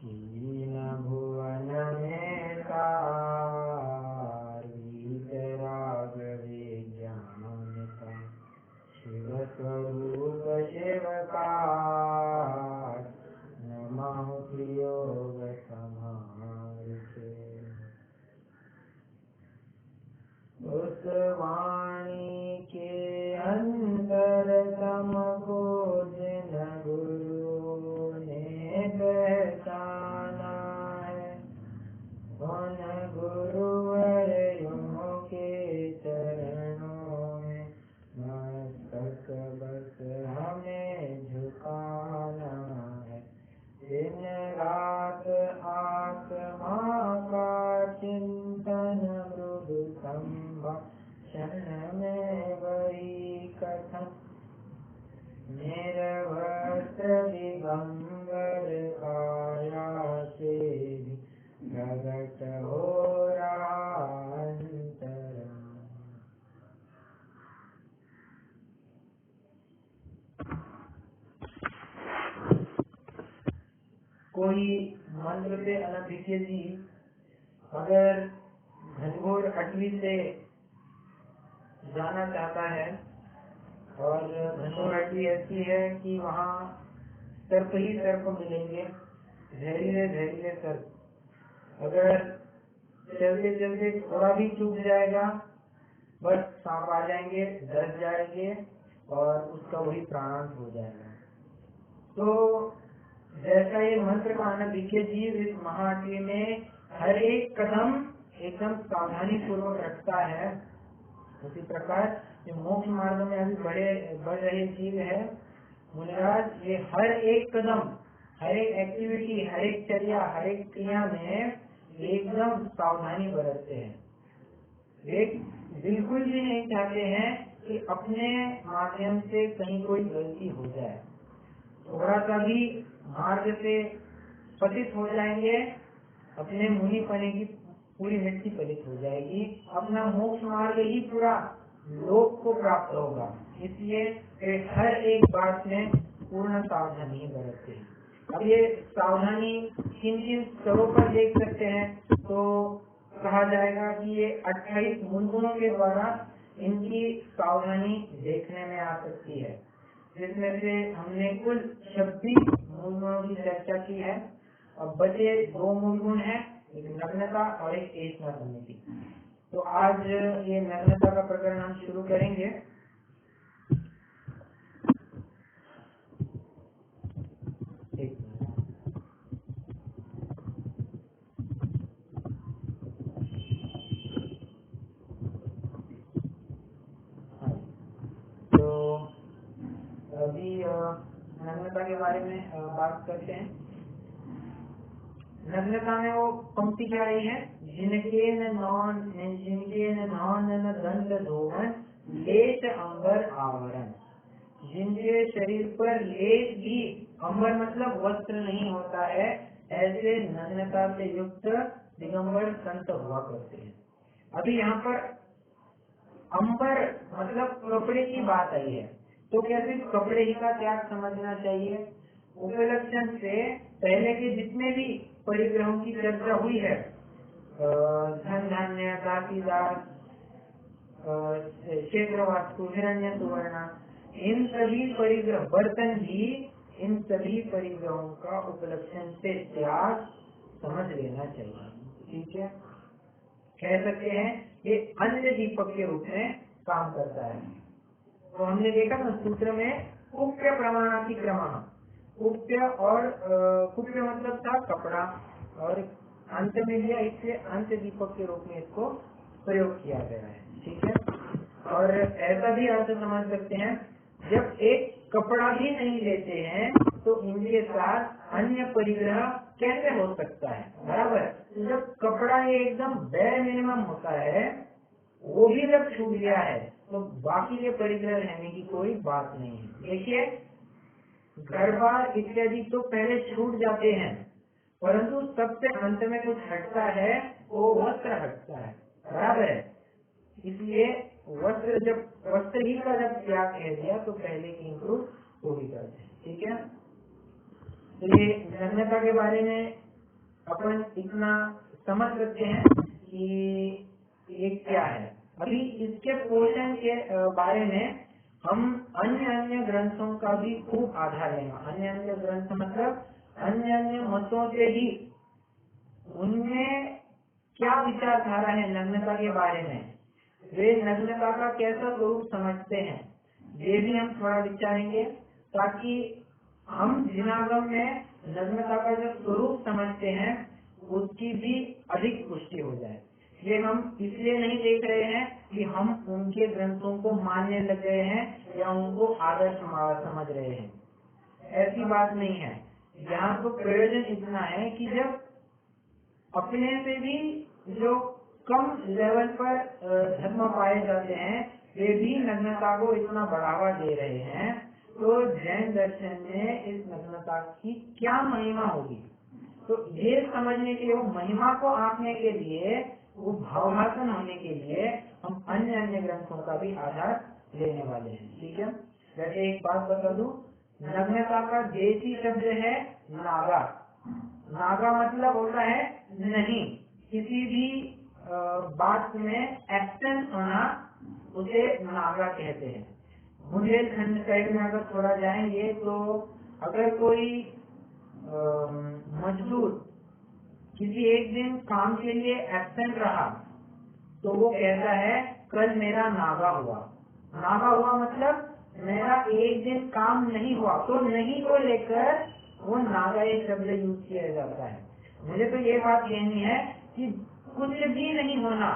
कीन भुवन में तार वीतराग विज्ञान का शिव स्वरूप शिवकार नमः योग समार्थे। उस वाणी के अंतरतम को जिन गुरु ने पहचाना है, उन गुरुवरों के चरणों में मस्तक बस हमें झुकाना है। दिन रात आत्मा का चिंतन मृदु संभाषण में वही कथन निर्वस्त्र दिगंबर काया से भी प्रगट हो रहा अंतरंग। कोई मंत्र से अनभिज्ञ जी अगर घनघोर अटवी से जाना चाहता है और घनघोर अटवी ऐसी है कि वहाँ सर्प ही सर्प मिलेंगे, जहरीले जहरीले सर्प। अगर चलते चलते थोड़ा भी चूक जाएगा बस सांप आ जाएंगे, डस जाएंगे और उसका वही प्राणांत हो जाएगा। तो जैसा ये मंत्र का अनभिज्ञ जीव इस महाअटवी में हर एक कदम एकदम सावधानी पूर्वक रखता है, उसी प्रकार ये मोक्ष मार्ग में अभी बढ़ रहे जीव है मुनिराज, ये हर एक कदम, हर एक एक्टिविटी, हर एक चर्या, हर एक क्रिया में एकदम सावधानी बरतते हैं। वे बिल्कुल भी नहीं चाहते हैं कि अपने माध्यम से कहीं कोई गलती हो जाए। थोड़ा सा भी मार्ग से पतित हो जाएंगे, अपने मुनि पने की पूरी मिट्टी पतित हो जाएगी, अपना मोक्ष मार्ग ही पूरा लोक को प्राप्त होगा। इसलिए हर एक बात में पूर्ण सावधानी बरतते हैं। अब ये सावधानी किन किन स्तरों पर देख सकते हैं, तो कहा जाएगा कि ये 28 मूलगुणों के द्वारा इनकी सावधानी देखने में आ सकती है, जिसमें से हमने कुल 26 मूलगुणों की चर्चा की है। अब बचे 2 मूलगुण हैं, एक नग्नता और एक एषणा समिति। तो आज ये नग्नता का प्रकरण हम शुरू करेंगे। तो अभी नग्नता के बारे में बात करते हैं। नग्नता में वो पंक्ति क्या रही है, जिनके नॉन दंड धोवन लेश अंबर आवरण। जिनके शरीर पर लेश भी, अंबर मतलब वस्त्र नहीं होता है, ऐसे नग्नता से युक्त दिगंबर संत हुआ करते हैं। अभी यहाँ पर अंबर मतलब कपड़े की बात आई है, तो क्या सिर्फ कपड़े ही का त्याग समझना चाहिए? उपलक्षण से पहले के जितने भी परिग्रहों की चर्चा हुई है, धन धान्य, दासी दास, क्षेत्र वास्तु, हिरण्य सुवर्ण, इन सभी परिग्रह, बर्तन भी, इन सभी परिग्रहों का उपलक्षण से त्याग समझ लेना चाहिए। ठीक है, कह सकते हैं ये अन्य दीपक के रूप में काम करता है। तो हमने देखा था सूत्र में कुप्य प्रमाणातिक्रमः, कुप्य और कुप्य मतलब था कपड़ा, और अंत में लिया, इसलिए अंत्य दीपक के रूप में इसको प्रयोग किया गया है। ठीक है, और ऐसा भी अर्थ समझ सकते हैं, जब एक कपड़ा भी नहीं लेते हैं तो इनके साथ अन्य परिग्रह कैसे हो सकता है, बराबर। जब कपड़ा ये एकदम बेयर मिनिमम होता है, वो भी जब छूट गया है तो बाकी के परिग्रह रहने की कोई बात नहीं है। देखिए, घर बार इत्यादि तो पहले छूट जाते हैं, परंतु सबसे अंत में कुछ हटता है, वो वस्त्र हटता है, बराबर है। इसलिए वस्त्र ही का जब त्याग कह दिया तो पहले की इम्प्रूव वो भी करते हैं। ठीक है, तो ये नग्नता के बारे में अपन इतना समझ सकते हैं कि ये क्या है। अभी इसके पोषण के बारे में हम अन्य ग्रंथों का भी खूब आधार लेंगे। अन्य ग्रंथ मतलब अन्य मतों से ही उनमें क्या विचारधारा है नग्नता के बारे में, वे नग्नता का कैसा स्वरूप समझते हैं, ये भी हम थोड़ा विचारेंगे, ताकि हम जिनागम में नग्नता का जो स्वरूप समझते हैं उसकी भी अधिक पुष्टि हो जाए। ये हम इसलिए नहीं देख रहे हैं कि हम उनके ग्रंथों को मानने लग गए हैं या उनको आदर्श समझ रहे हैं, ऐसी बात नहीं है। यहाँ तो प्रयोजन इतना है कि जब अपने से भी जो कम लेवल पर धर्म पाए जाते हैं वे भी नग्नता को इतना बढ़ावा दे रहे हैं, तो जैन दर्शन में इस नग्नता की क्या महिमा होगी, तो ये समझने के लिए, वो महिमा को आंकने के लिए, वो भावभाषण होने के लिए हम अन्य ग्रंथों का भी आधार लेने वाले हैं। ठीक है। वैसे एक बात बता दूं, नग्नता का देसी शब्द है नागा। नागा मतलब होता है नहीं, किसी भी बात में एब्सेंस होना, उसे नागा कहते हैं। बुंदेलखंड साइड में अगर थोड़ा जाएंगे तो अगर कोई मजदूर किसी एक दिन काम के लिए एब्सेंट रहा तो वो कहता है कल मेरा नागा हुआ। नागा हुआ मतलब मेरा एक दिन काम नहीं हुआ, तो नहीं को लेकर वो नागा एक शब्द यूज किया जाता है। मुझे तो ये बात कहनी है कि कुछ भी नहीं होना,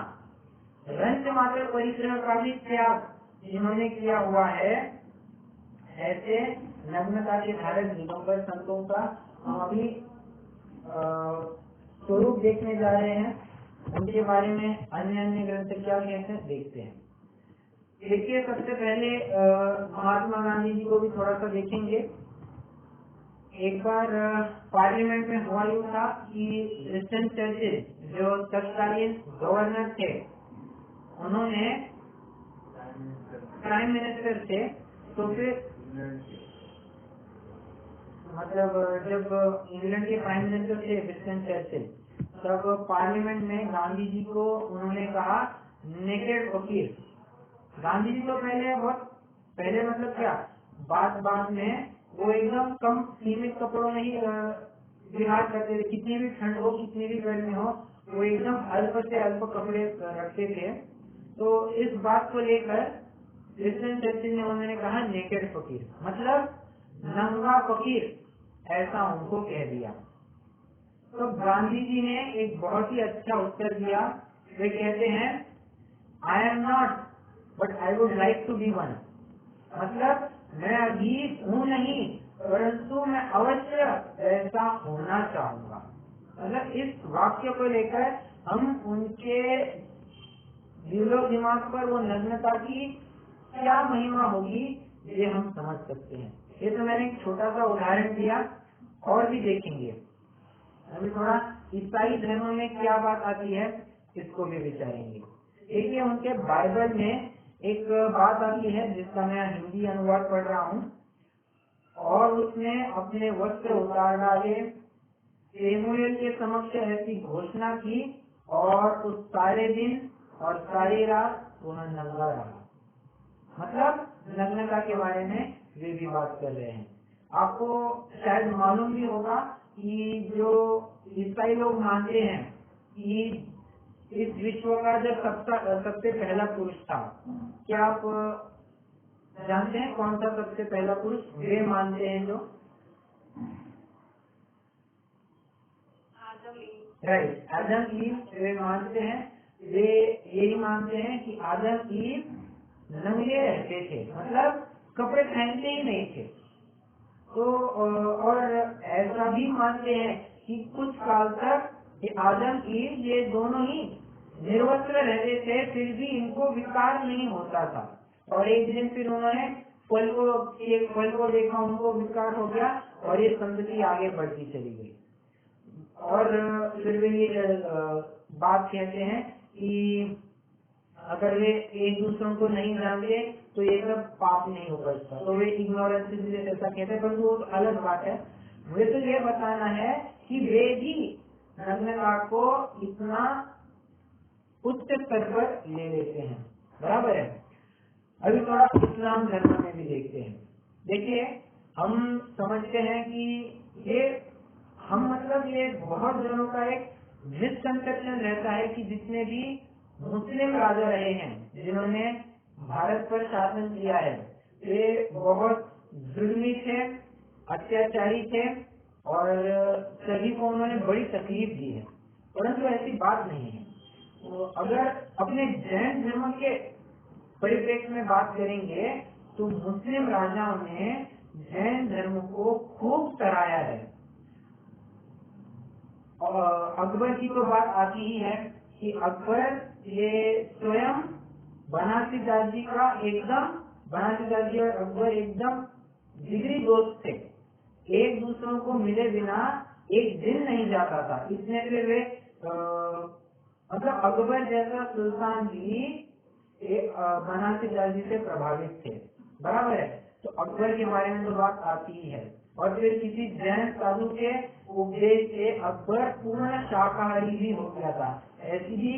रंच मात्र परिश्रम का भी त्याग जिन्होंने किया हुआ है, ऐसे नग्नता के धारक दिगंबर संतों का हम अभी स्वरूप देखने जा रहे हैं। उनके बारे में अन्य ग्रंथ क्या कहते हैं देखते हैं। देखिए, सबसे पहले महात्मा गांधी जी को भी थोड़ा सा देखेंगे। एक बार पार्लियामेंट में हुआ यूँ था कि विंस्टन चर्चिल जो तत्कालीन गवर्नर थे, उन्होंने प्राइम मिनिस्टर थे, तो फिर मतलब जब इंग्लैंड के प्राइम मिनिस्टर थे विंस्टन चर्चिल, तब पार्लियामेंट में गांधी जी को उन्होंने कहा नेकेड फकीर। गांधी जी तो पहले मतलब क्या, बात में वो एकदम कम सीमित कपड़ों में ही विहार करते थे। कितनी भी ठंड हो, कितनी भी गर्मी हो, वो एकदम अल्प से अल्प कपड़े रखते थे। तो इस बात को लेकर विंस्टन चर्चिल ने उन्होंने कहा नेकेड फकीर, मतलब नंगा फकीर, ऐसा उनको कह दिया। तो गांधी जी ने एक बहुत ही अच्छा उत्तर दिया। वे कहते हैं I am not but I would like to be one, मतलब मैं अभी हूँ नहीं, परंतु मैं अवश्य ऐसा होना चाहूंगा। मतलब इस वाक्य को लेकर हम उनके दिलो दिमाग पर वो नग्नता की क्या महिमा होगी ये हम समझ सकते हैं। ये तो मैंने एक छोटा सा उदाहरण दिया, और भी देखेंगे। अभी थोड़ा ईसाई धर्म में क्या बात आती है इसको भी विचारेंगे। देखिए, उनके बाइबल में एक बात आती है जिसका मैं हिंदी अनुवाद पढ़ रहा हूँ, और उसने अपने वस्त्र उतार डाले, शमूएल के समक्ष ऐसी घोषणा की, और उस सारे दिन और सारी रात वह नंगा रहा। मतलब नग्नता के बारे में वे भी बात कर रहे हैं। आपको शायद मालूम भी होगा कि जो ईसाई लोग मानते हैं कि इस विश्व का जो सबसे पहला पुरुष था, क्या आप जानते हैं कौन सा सबसे पहला पुरुष वे मानते हैं? जो राइट, आदम ईव वे मानते हैं। वे यही मानते हैं कि आदम ईव नंगे रहते थे, मतलब कपड़े पहनते ही नहीं थे। तो और ऐसा भी मानते हैं कि कुछ काल तक ये आदम ईव ये दोनों ही निर्वस्त्र रहते थे, फिर भी इनको विकार नहीं होता था। और एक दिन फिर उन्होंने एक फल को देखा, उनको विकार हो गया, और ये संतति आगे बढ़ती चली गई। और फिर वे ये बात कहते हैं कि अगर वे एक दूसरों को नहीं जानते तो ये सब पाप नहीं उपजता, तो वे इग्नोरेंस ऐसा कहते हैं, पर वो अलग बात है। मुझे तो ये बताना है कि वे भी नग्नता को इतना उच्च स्तर पर ले लेते हैं। बराबर है। अभी थोड़ा इस्लाम धर्म में भी देखते हैं। देखिए, हम समझते हैं कि ये हम मतलब ये बहुत जनों का एक मिसकंसेप्शन रहता है कि जितने भी मुस्लिम राजा रहे हैं, जिन्होंने भारत पर शासन किया है, ये बहुत जुल्मी थे, अत्याचारी थे और सभी को उन्होंने बड़ी तकलीफ दी है। परंतु ऐसी बात नहीं है। तो अगर अपने जैन धर्म के परिप्रेक्ष्य में बात करेंगे तो मुस्लिम राजाओं ने जैन धर्म को खूब सराहा है। और अकबर की तो बात आती ही है कि अकबर ये स्वयं बनारसीदास जी का बनारसीदास जी और अकबर एकदम जिगरी दोस्त थे। एक दूसरों को मिले बिना एक दिन नहीं जाता था। इसमें से वे मतलब अकबर जैसा सुल्तान भी बनारसीदास जी से प्रभावित थे। बराबर है। तो अकबर के बारे में तो बात आती ही है। और फिर किसी जैन साधु के उपदेश से अकबर पूर्ण शाकाहारी भी हो गया था। ऐसी भी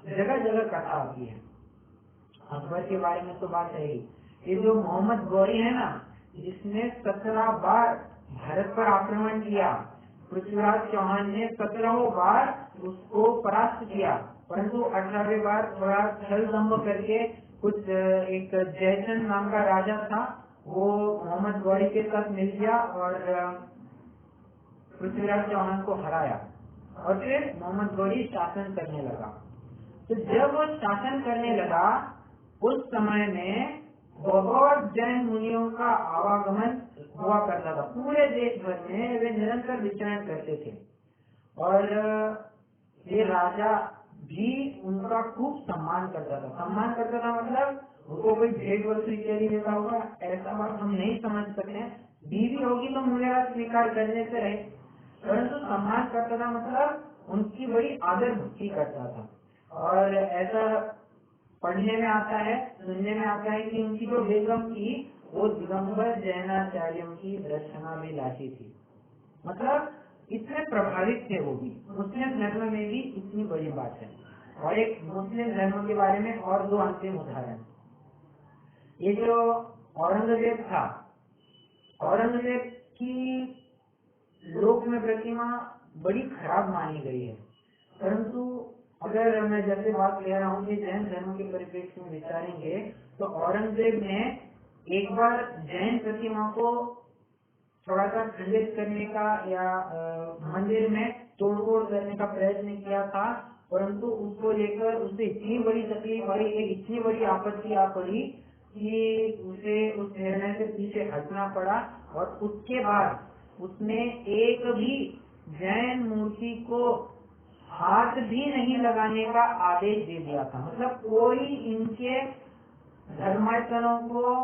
जगह जगह कथा आती है। अकबर के बारे में तो बात है ही। ये जो मोहम्मद गौरी है ना, जिसने 17 बार भारत पर आक्रमण किया, पृथ्वीराज चौहान ने 17 बार उसको परास्त किया, परंतु 18वें बार थोड़ा छल दम्भ करके कुछ एक जयचंद नाम का राजा था, वो मोहम्मद गौरी के साथ मिल गया और पृथ्वीराज चौहान को हराया और फिर मोहम्मद गौरी शासन करने लगा। तो जब वो शासन करने लगा उस समय में बहुत जैन मुनियों का आवागमन हुआ करता था। पूरे देश भर में वे निरंतर विचरण करते थे और ये राजा भी उनका खूब सम्मान करता था। सम्मान करता था मतलब उनको कोई भेंट वस्तु इत्यादि देता होगा, ऐसा बात हम नहीं समझ सकते। बीवी होगी तो मूल्यवान स्वीकार करने से रहे, परंतु सम्मान करता था मतलब उनकी बड़ी आदर भक्ति करता था। और ऐसा पढ़ने में आता है, सुनने में आता है कि उनकी जो बेगम थी वो दिगंबर जैनाचार्यों की दर्शनाभिलाषी थी। मतलब इससे प्रभावित थे वो भी। मुस्लिम धर्म में भी इतनी बड़ी बात है। और एक मुस्लिम धर्म के बारे में और 2 अंतिम उदाहरण। ये जो औरंगजेब था, औरंगजेब की लोक में प्रतिमा बड़ी खराब मानी गई है। परंतु अगर मैं जैसे बात ले रहा हूँ कि जैन धर्म के परिप्रेक्ष्य में विचारेंगे तो औरंगजेब ने एक बार जैन प्रतिमा को थोड़ा सा खंडित करने का या मंदिर में तोड़फोड़ करने का प्रयत्न किया था, परंतु उसको लेकर उसे इतनी बड़ी तकलीफ आई, इतनी बड़ी आपत्ति आ पड़ी कि उसे उस निर्णय से पीछे हटना पड़ा। और उसके बाद उसने एक भी जैन मूर्ति को हाथ भी नहीं लगाने का आदेश दे दिया था। मतलब कोई इनके धर्मायतनों को,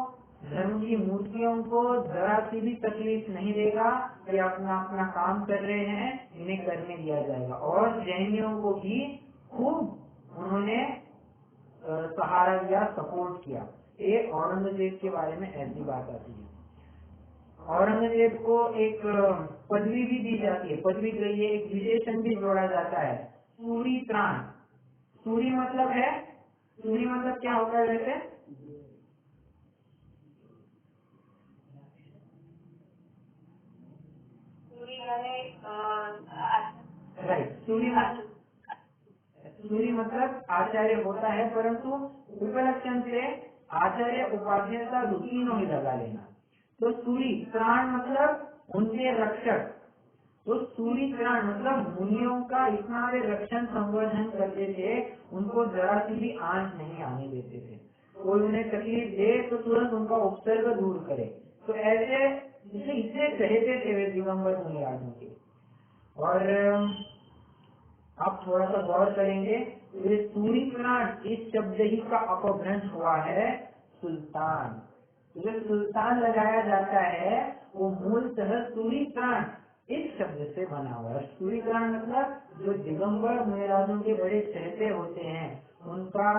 धर्म की मूर्तियों को जरा सी भी तकलीफ नहीं देगा। ये अपना अपना काम कर रहे हैं, इन्हें करने दिया जाएगा। और जैनियों को भी खूब उन्होंने सहारा दिया, सपोर्ट किया। ये औरंगजेब के बारे में ऐसी बात आती है। औरंगजेब को एक पदवी भी दी जाती है। पदवी के लिए एक विशेषण भी जोड़ा जाता है, सूरी त्राण। सूरी मतलब है, सूरी मतलब क्या होता है वैसे? राइट, सूरी मतलब आचार्य होता है, परंतु उपलक्षण से आचार्य उपाध्यता तीनों ही लगा लेना। तो सूरी त्राण मतलब उनके रक्षक। तो सूरी त्राण मतलब मुनियों का इतना वे रक्षण संवर्धन करते थे, उनको जरा सी भी आंच नहीं आने देते थे। कोई उन्हें तकलीफ दे तो तुरंत उनका उपसर्ग दूर करे। तो ऐसे इससे कहते थे वे दिगंबर मुनिराजों के। और आप थोड़ा सा गौर करेंगे तो ये सूरी त्राण इस शब्द ही का अपभ्रंश हुआ है सुल्तान। जो सुल्तान लगाया जाता है वो मूलतः सूरी त्राण इस शब्द से बना हुआ है। सूरी त्राण मतलब जो दिगंबर मुनिराजों के बड़े चहेते होते हैं, उनका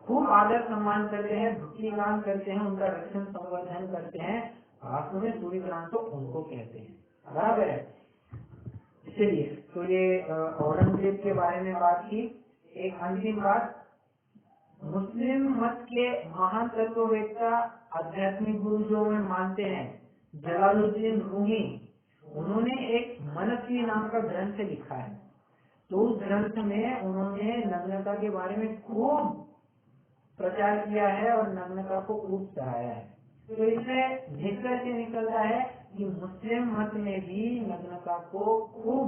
खूब आदर सम्मान करते हैं, भक्ति गान करते हैं, उनका रक्षण संवर्धन करते हैं। वास्तव में सूरी त्राण तो उनको कहते हैं। बराबर है। चलिए, तो ये औरंगजेब के बारे में बात की। एक अंतिम बात, मुस्लिम मत के महान तत्ववेत्ता आध्यात्मिक गुरु जो वे मानते हैं जलालुद्दीन रूमी, उन्होंने एक मनस्वी नाम का ग्रंथ लिखा है। तो उस ग्रंथ में उन्होंने नग्नता के बारे में खूब प्रचार किया है और नग्नता को खूब सराहाया है। तो इससे निकल के निकलता है कि मुस्लिम मत में भी नग्नता को खूब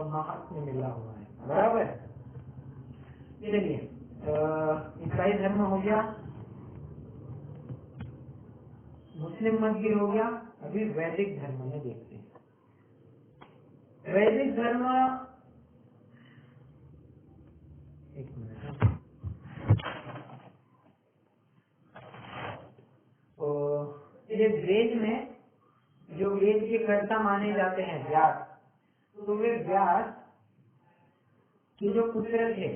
महात्म्य मिला हुआ है, बराबर। चलिए, ईसाई धर्म हो गया, मुस्लिम मत भी हो गया, अभी वैदिक धर्म में देखते हैं। वैदिक धर्म, एक मिनट, ये वेद में जो वेद के कर्ता माने जाते हैं व्यास, तो वे व्यास के जो पुत्र थे,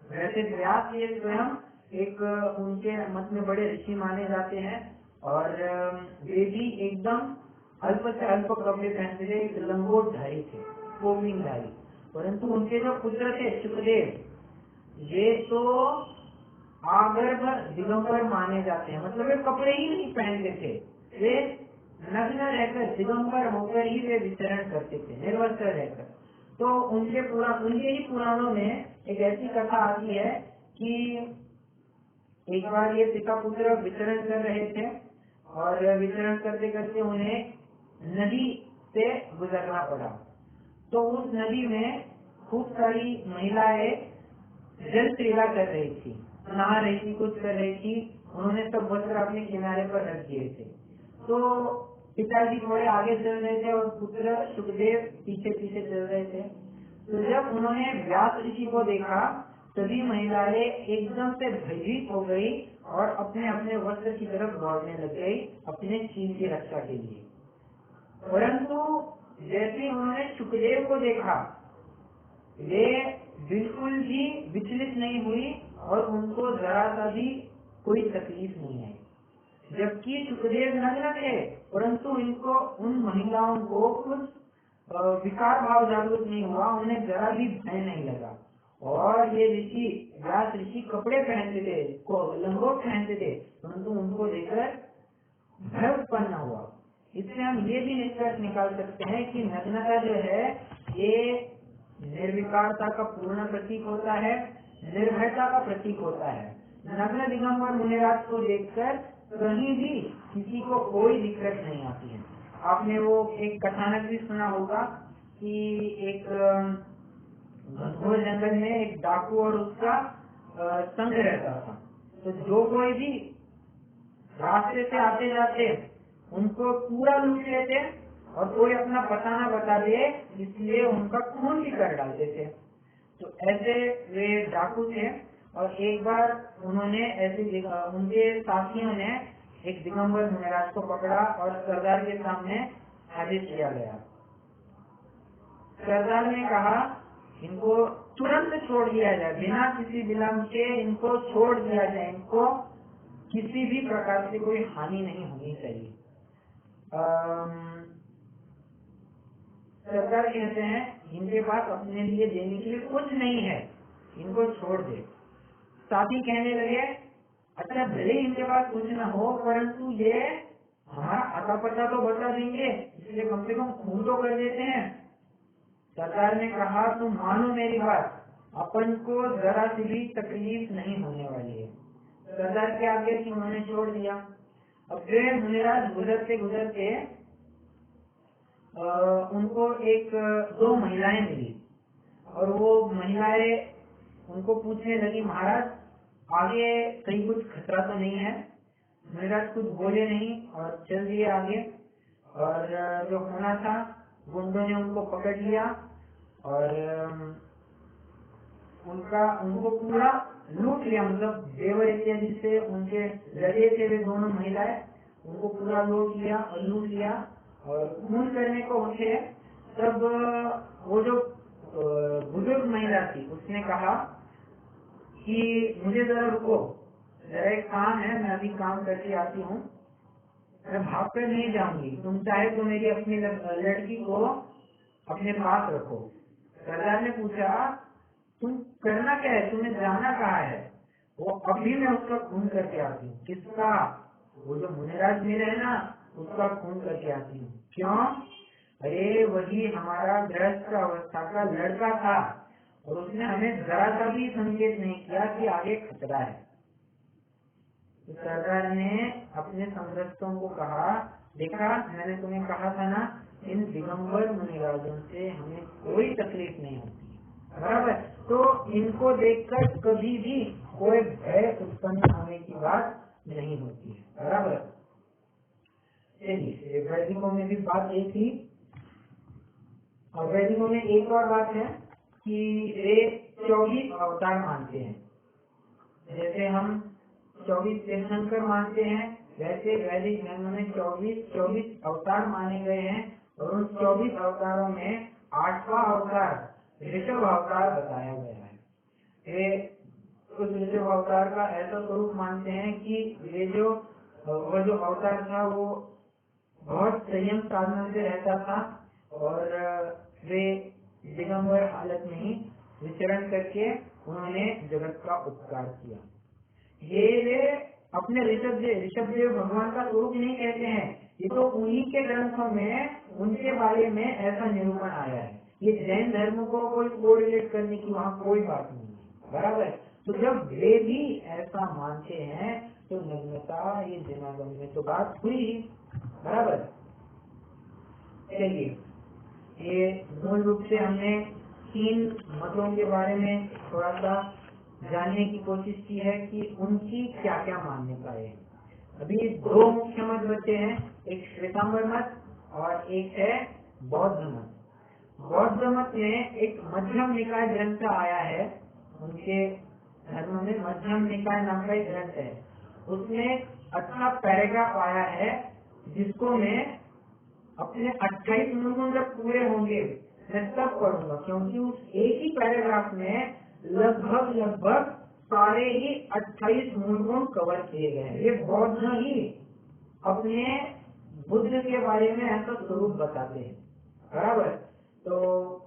वैसे व्यास ये स्वयं एक उनके मत में बड़े ऋषि माने जाते हैं और वे भी एकदम अल्प से अल्प कपड़े पहनते थे, एक लंगोटधारी थे, कोविंगधारी। परंतु उनके जो पुत्र थे शुकदेव, वे तो आगर्भ दिगंबर माने जाते हैं, मतलब वे कपड़े ही नहीं पहनते थे, वे नग्न रहकर दिगंबर होकर ही वे विचरण करते थे, निर्वस्त्र रहकर। तो उनके ही पुराणों में एक ऐसी कथा आती है कि एक बार ये पिता पुत्र विचरण कर रहे थे और विचरण करते करते उन्हें नदी से गुजरना पड़ा। तो उस नदी में खूब सारी महिलाएं जल क्रीड़ा कर रही थी, नहा रही थी, कुछ कर रही थी। उन्होंने सब वस्त्र अपने किनारे पर रख दिए थे। तो पिताजी थोड़े आगे चल रहे थे और पुत्र सुखदेव पीछे पीछे चल रहे थे। तो जब उन्होंने व्यास ऋषि को देखा, सभी महिलाएं एकदम से भयभीत हो गई और अपने अपने वस्त्र की तरफ दौड़ने लग गई अपने चीन की रक्षा के लिए। परंतु जैसे उन्होंने सुखदेव को देखा, वे बिल्कुल भी विचलित नहीं हुई और उनको जरा सा भी कोई तकलीफ नहीं आई। जबकि सुखदेव नग्न थे, परंतु इनको उन महिलाओं को कुछ विकार भाव जागृत नहीं हुआ, उन्हें जरा भी भय नहीं लगा। और ये ऋषि, व्यास ऋषि कपड़े पहनते थे, लंगोट पहनते थे, परंतु उनको देखकर भय उत्पन्न हुआ। इससे हम ये भी निष्कर्ष निकाल सकते हैं कि नग्नता जो है ये निर्विकारता का पूर्ण प्रतीक होता है, निर्भयता का प्रतीक होता है। नग्न दिगंबर मुनिराज को देखकर कहीं भी किसी को कोई दिक्कत नहीं आती है। आपने वो एक कथानक भी सुना होगा कि एक घनघोर जंगल में एक डाकू और उसका संग रहता था। तो जो कोई भी रास्ते से आते जाते उनको पूरा लूट लेते और कोई अपना पता न बता दे, इसलिए उनका खून भी कर डालते थे। तो ऐसे वे डाकू थे और एक बार उन्होंने ऐसे उनके साथियों ने एक दिगंबर मुनिराज को पकड़ा और सरदार के सामने हाजिर किया गया। सरदार ने कहा इनको तुरंत छोड़ दिया जाए, बिना किसी विलंब के इनको छोड़ दिया जाए, इनको किसी भी प्रकार से कोई हानि नहीं होनी चाहिए। सरदार कहते हैं इनके पास अपने लिए देने के लिए कुछ नहीं है, इनको छोड़ दे। साथी कहने लगे अच्छा भले इनके पास कुछ न हो, परंतु ये हमारा आता पता तो बता देंगे, इसलिए कम से कम खून तो कर देते हैं। सरदार ने कहा तुम मानो मेरी बात, अपन को जरा सी भी तकलीफ नहीं होने वाली है। सरदार के आगे कि उन्होंने छोड़ दिया। अब वे मुनिराज गुजरते गुजरते उनको दो महिलाएं मिली और वो महिलाएं उनको पूछने लगी महाराज आगे कहीं कुछ खतरा तो नहीं है। मुनिराज कुछ बोले नहीं और चल दिए आगे। और जो होना था गुंडों ने उनको पकड़ लिया और उनको पूरा लूट लिया, मतलब देवर इत्यादि से उनके लड़े थे वे दोनों महिलाएं, उनको पूरा लूट लिया और खून करने को उठे। तब वो जो बुजुर्ग महिला थी उसने कहा कि मुझे जरा रुको, जरा एक काम है, मैं अभी काम करके आती हूँ, मैं भाग कर नहीं जाऊंगी, तुम चाहे तो मेरी अपनी लड़की को अपने पास रखो। सरदार ने पूछा तुम करना क्या है, तुम्हें जाना कहाँ है? वो अभी मैं उसका खून करके आती हूँ। किसका? वो जो मुनिराज मेरे है ना, उसका खून करके आती हूँ। क्यों? अरे वही हमारा गृहस्थ अवस्था का लड़का था और उसने हमें जरा सा भी संकेत नहीं किया कि आगे खतरा है। तो सरदार ने अपने समरस्तों को कहा, देखा मैंने तुम्हें कहा था ना, इन दिगंबर मुनिराजों से हमें कोई तकलीफ नहीं होती, बराबर। तो इनको देखकर कभी भी कोई भय उत्पन्न होने की बात नहीं होती है, बराबर। चलिए, वैदिकों में भी बात एक थी, और वैदिकों में एक और बात है कि वे 24 अवतार मानते हैं। जैसे हम 24 तीर्थंकर मानते हैं, वैसे वैदिक धर्म में 24 अवतार माने गए हैं। और उन 24 अवतारों में 8वां अवतार ऋषभ अवतार बताया गया है। वे उस ऋषभ अवतार का ऐसा स्वरूप मानते हैं कि वो जो अवतार था वो बहुत संयम साधना से रहता था और वे दिगंबर हालत में ही विचरण करके उन्होंने जगत का उपकार किया। ये वे अपने ऋषभदेव भगवान का स्वरूप नहीं कहते हैं, ये तो उन्हीं के ग्रंथों में उनके बारे में ऐसा निरूपण आया है। ये जैन धर्म को कोई कोरिलेट करने की वहाँ कोई बात नहीं है, बराबर। तो जब वे भी ऐसा मानते हैं तो नग्नता ये जनागम में तो बात हुई, बराबर। चलिए, ये मूल रूप से हमने 3 मतों के बारे में थोड़ा सा जानने की कोशिश की है कि उनकी क्या क्या मान्यता है। अभी 2 मुख्य मत बचे हैं, एक श्वेतांबर मत और एक है बौद्ध मत। बौद्ध मत में एक मध्यम निकाय ग्रंथ आया है, उनके धर्म में मध्यम निकाय नाम का एक ग्रंथ है। उसमें अच्छा पैराग्राफ आया है जिसको मैं अपने 28 मूल जब पूरे होंगे मैं तब पढ़ूंगा, क्योंकि उस एक ही पैराग्राफ में लगभग सारे ही 28 मूल गुण कवर किए गए हैं। ये बौद्ध ही अपने बुद्ध के बारे में ऐसा स्वरूप बताते हैं, बराबर। तो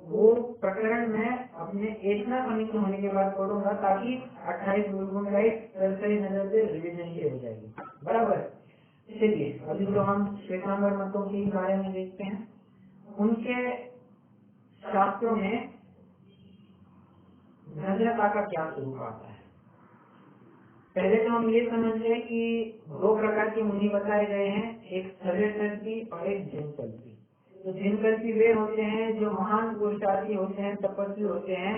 वो प्रकरण में अपने एक ना समीक्षा होने के बाद पढ़ूंगा, ताकि 28 मूल गुण का एक सरसरी नजर से रिविजन ही हो जाएगी, बराबर। चलिए, अभी तो हम श्वेतांबर मतों के बारे में देखते हैं। उनके शास्त्रों में नग्नता का क्या स्वरूप आता है। पहले तो हम ये समझ लें कि 2 प्रकार के मुनि बताए गए हैं, एक स्थविरकल्पी और एक जिनकल्पी। तो जिनकल्पी वे होते हैं जो महान पुरुषार्थी होते हैं, तपस्वी होते हैं,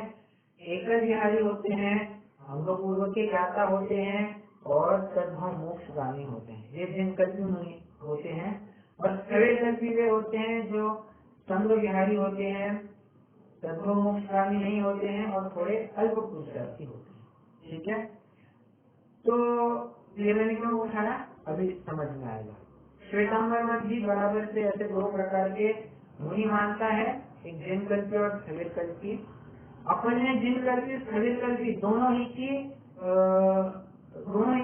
एकल विहारी होते हैं, अंगपूर्व के ज्ञाता होते हैं और सद्भाव मोक्षगामी होते हैं। ये जिनकल्पी मुनि होते हैं। और स्थविरकल्पी वे होते हैं जो संग विहारी होते हैं, सद्भाव मोक्षगामी नहीं होते हैं और थोड़े अल्प पुरुषार्थी होते हैं, ठीक है। तो ये मैंने क्यों उठाया, अभी समझ में आएगा। श्वेतांबर मत भी बराबर से ऐसे 2 प्रकार के मुनि मानता है, एक जिनकल्पी और स्थविरकल्पी। अपन ने जिनकल्पी स्थविरकल्पी दोनों ही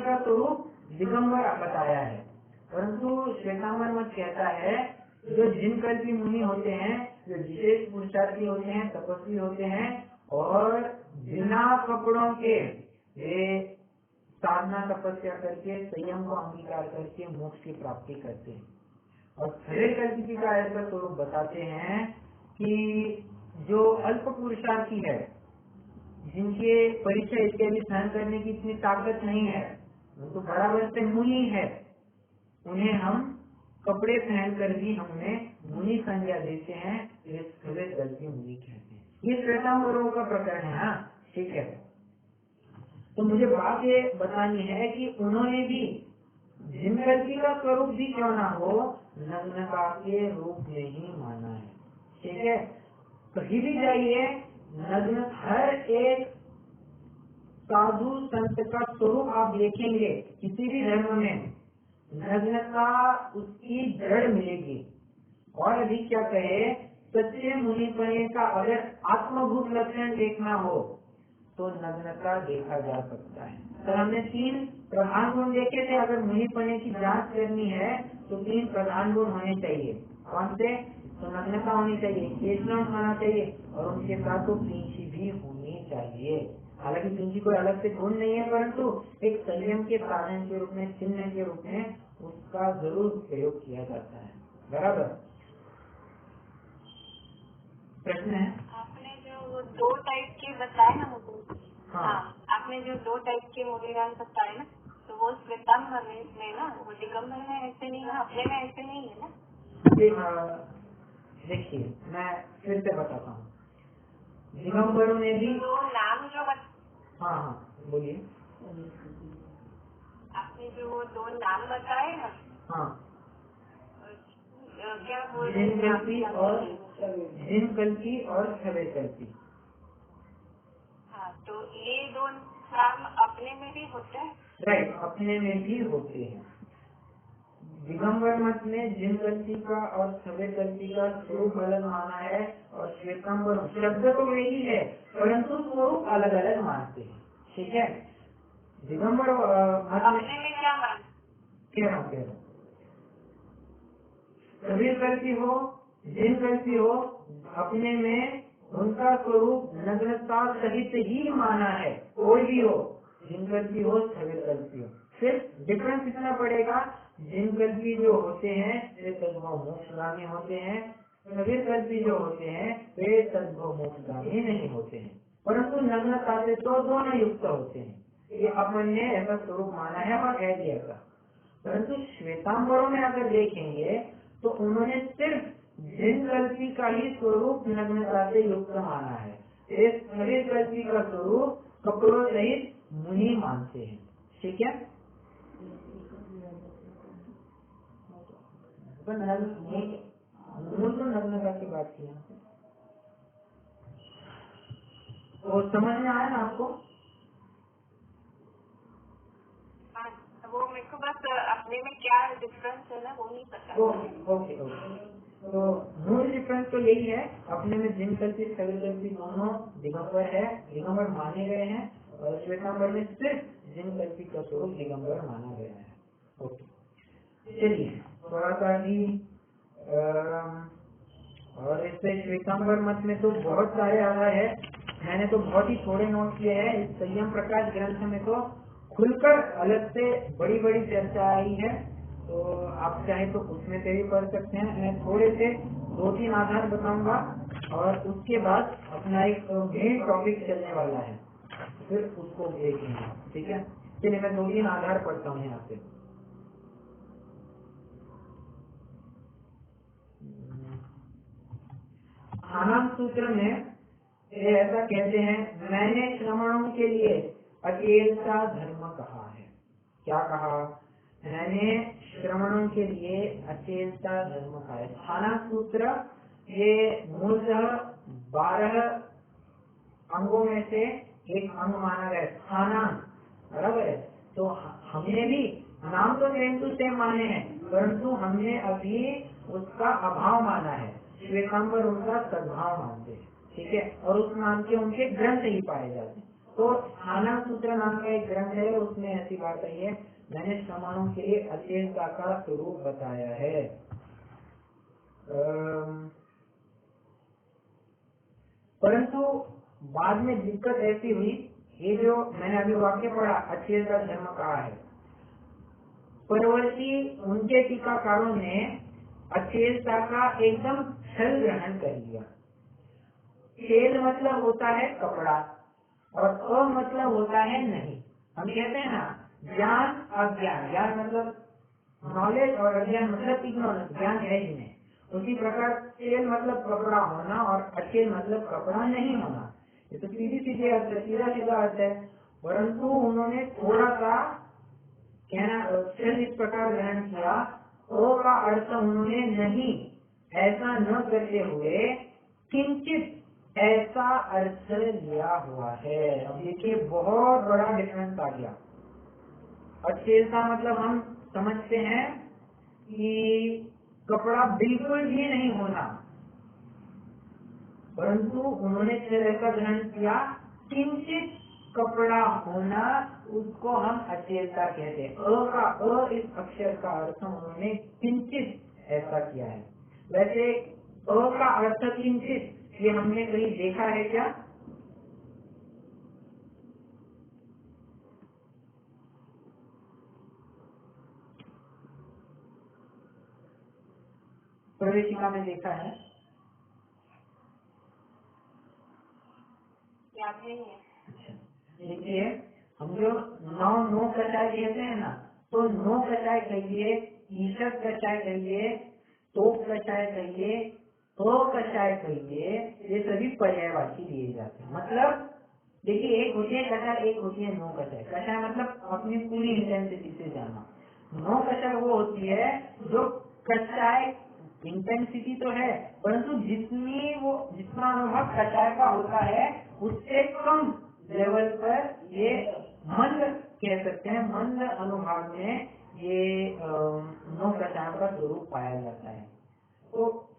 का स्वरूप दिगंबर बताया है, परंतु श्वेतांबर मत कहता है जो जिनकल्पी मुनि होते हैं, जो विशेष पुरुषार्थी होते हैं, तपस्वी होते हैं और बिना कपड़ों के वे साधना तपस्या करके संयम को अंगीकार करके मोक्ष की प्राप्ति करते हैं। और स्थविरकल्पी का ऐसा स्वरूप बताते हैं कि जो अल्प पुरुषार्थी है, जिनके परीक्षा इसके भी सहन करने की इतनी ताकत नहीं है, तो बराबर से मुनि है, उन्हें हम कपड़े पहन कर भी हमें मुनि संज्ञा देते हैं, ये स्थविरकल्पी मुनि कहते हैं। ये श्वेतांबरों का प्रकरण है, हाँ ठीक है। तो मुझे बात ये बतानी है कि उन्होंने भी जिनकल्पी का स्वरूप भी क्यों ना हो, नग्नता के रूप में ही माना है, ठीक है। कहीं भी जाइए, नग्न हर एक साधु संत का स्वरूप आप देखेंगे, किसी भी धर्म में नग्नता उसकी जड़ मिलेगी। और अभी क्या कहे, सच्चे मुनिपने का अगर आत्मभूत लक्षण देखना हो तो नग्नता देखा जा सकता है। तो हमने 3 प्रधान गुण देखे थे, अगर मुनिपने की जांच करनी है तो 3 प्रधान गुण होने चाहिए। कौन से? तो नग्नता होनी चाहिए, केशलौट होना चाहिए और उनके साथ तो पींछी भी होनी चाहिए। हालांकि पींछी कोई अलग से गुण नहीं है, परंतु एक संयम के साधन के रूप में, चिन्ह के रूप में उसका जरूर प्रयोग किया जाता है। बराबर। प्रश्न है? आपने जो 2 टाइप के बताए ना मुझे, हाँ, आपने जो 2 टाइप के मूल्यवान बताए ना, तो वो श्वेतांबर में ना, वो दिगंबर में ऐसे नहीं ना, अपने में ऐसे नहीं है ना। देखिए मैं फिर से बताता हूँ। दिगंबरों ने भी तो नाम जो हाँ बोलिए। आपने जो वो 2 नाम बताए ना, हाँ, क्या बोल रहे जिन हैं? कल्पी और छवे कल्पी। हाँ, तो ये 2 नाम अपने में भी होते हैं। राइट, अपने में भी होते हैं। दिगंबर मत में जिन कल्पी का और छवे कल्पी का स्वरूप अलग माना है और श्वेतांबर शब्द तो वही है परंतु स्वरूप अलग अलग मानते हैं। ठीक है, दिगंबर अपने में क्या मान कह रहा हूँ छवे कल्पी हो, जिन कल्पी हो, अपने में उनका स्वरूप नग्नता सहित ही माना है। कोई भी हो, जिन कल्पी हो, छवे कल्पी हो, सिर्फ डिफरेंस इतना पड़ेगा, जिन कल्पी जो होते हैं वे तद्भव मोक्षगामी होते हैं, छवे कल्पी जो होते हैं वे तद्भव मोक्षगामी नहीं होते हैं, परंतु नग्नता से तो दोनों युक्त होते हैं। ये अपन ने ऐसा स्वरूप माना है और कह दिया था। परंतु श्वेतांबरों में अगर देखेंगे तो उन्होंने सिर्फ जिन कल्पी का ही स्वरूप नग्नता से युक्त माना है। इस छवे कल्पी का स्वरूप कपड़ों सहित मुनि मानते हैं। ठीक है, मूल तो नग्नता की बात की है, और समझ में आया ना आपको? वो मेरे को बस अपने में क्या डिफरेंस है ना, वो नहीं पता। ओके, तो मूल डिफरेंस तो यही है, अपने में जिन कल्पी छवे कल्पी दोनों दिगंबर है, दिगंबर माने गए हैं, और श्वेतांबर में सिर्फ जिन कल्पी का स्वरूप दिगंबर माना गया है। ओके, चलिए थोड़ा सा ही और इससे श्वेतांबर मत में तो बहुत सारे आ रहा है, मैंने तो बहुत ही थोड़े नोट किए हैं। इस संयम प्रकाश ग्रंथ में तो खुलकर अलग से बड़ी बड़ी चर्चा आई है, तो आप चाहे तो उसमें से भी पढ़ सकते हैं। मैं थोड़े से 2-3 आधार बताऊंगा और उसके बाद अपना एक मेन टॉपिक चलने वाला है, फिर उसको देखेंगे। ठीक है, चलिए मैं 2-3 आधार पढ़ता हूँ यहाँ से। आनंद सूत्र में ये ऐसा कहते हैं, मैंने श्रमणों के लिए अचेलता धर्म कहा है। क्या कहा? मैंने श्रमणों के लिए अचेलता धर्म कहा है। स्थाना सूत्र ये मूलतः 12 अंगों में से एक अंग माना गया, स्थाना। बराबर है, तो हमने भी नाम तो सेम टू सेम माने हैं, परंतु हमने अभी उसका अभाव माना है। श्वेतांबर उनका सद्भाव मानते हैं। ठीक है, और उस नाम के उनके ग्रंथ ही पाए जाते हैं। तो स्थाना सूत्र नाम का एक ग्रंथ है, उसमें ऐसी बात आई है, मैंने श्रमणों के लिए अचेलता का स्वरूप बताया है। परंतु बाद में दिक्कत ऐसी हुई, ये जो मैंने अभी वाक्य पढ़ा अचेलता धर्म कहा है, परवर्ती उनके टीकाकारों ने अचेलता का एकदम छल ग्रहण कर लिया। छेल मतलब होता है कपड़ा और अ मतलब होता है नहीं। हम कहते हैं ना ज्ञान अज्ञान, ज्ञान मतलब नॉलेज और अज्ञान मतलब इग्नोरेंस, ज्ञान है ही नहीं। उसी प्रकार छेल मतलब कपड़ा होना और अचेल मतलब कपड़ा नहीं होना। ये तो सीधी सीधी अर्थ है, सीधा सीधा अर्थ है, परंतु उन्होंने थोड़ा सा कहना इस प्रकार ग्रहण किया, ओ का अर्थ उन्होंने नहीं ऐसा न करते हुए किंचित ऐसा अर्थ लिया हुआ है। अब देखिए बहुत बड़ा डिफरेंस आ गया। अचेलता मतलब हम समझते हैं कि कपड़ा बिल्कुल भी नहीं होना, परंतु उन्होंने ऐसा ग्रहण किया किंचित कपड़ा होना, उसको हम अचेलता कहते हैं। अ का इस अक्षर का अर्थ उन्होंने किंचित ऐसा किया है। वैसे अ का अर्थ किंचित, ये हमने कहीं देखा है क्या? प्रवेशिका में देखा है? याद नहीं है। देखिए, हम जो नो कचाय कहते हैं ना, तो नो कचाय कहिए, ईशत कचाय कहिए, तोप कचाय कहिए, कचाय कहिए, ये सभी पर्यायवाची दिए जाते हैं। मतलब देखिए, एक होती है कचाय, एक होती है नो कचाय। कचाय मतलब अपनी पूरी इंटेंसिटी से जाना। नो कचाय वो होती है जो कचाय इंटेंसिटी तो है, परंतु जितना अनुभव कचाय का होता है उससे कम लेवल पर ये मंद कह सकते हैं, मंद अनुभाग में ये नो कचाय का स्वरूप पाया जाता है। तो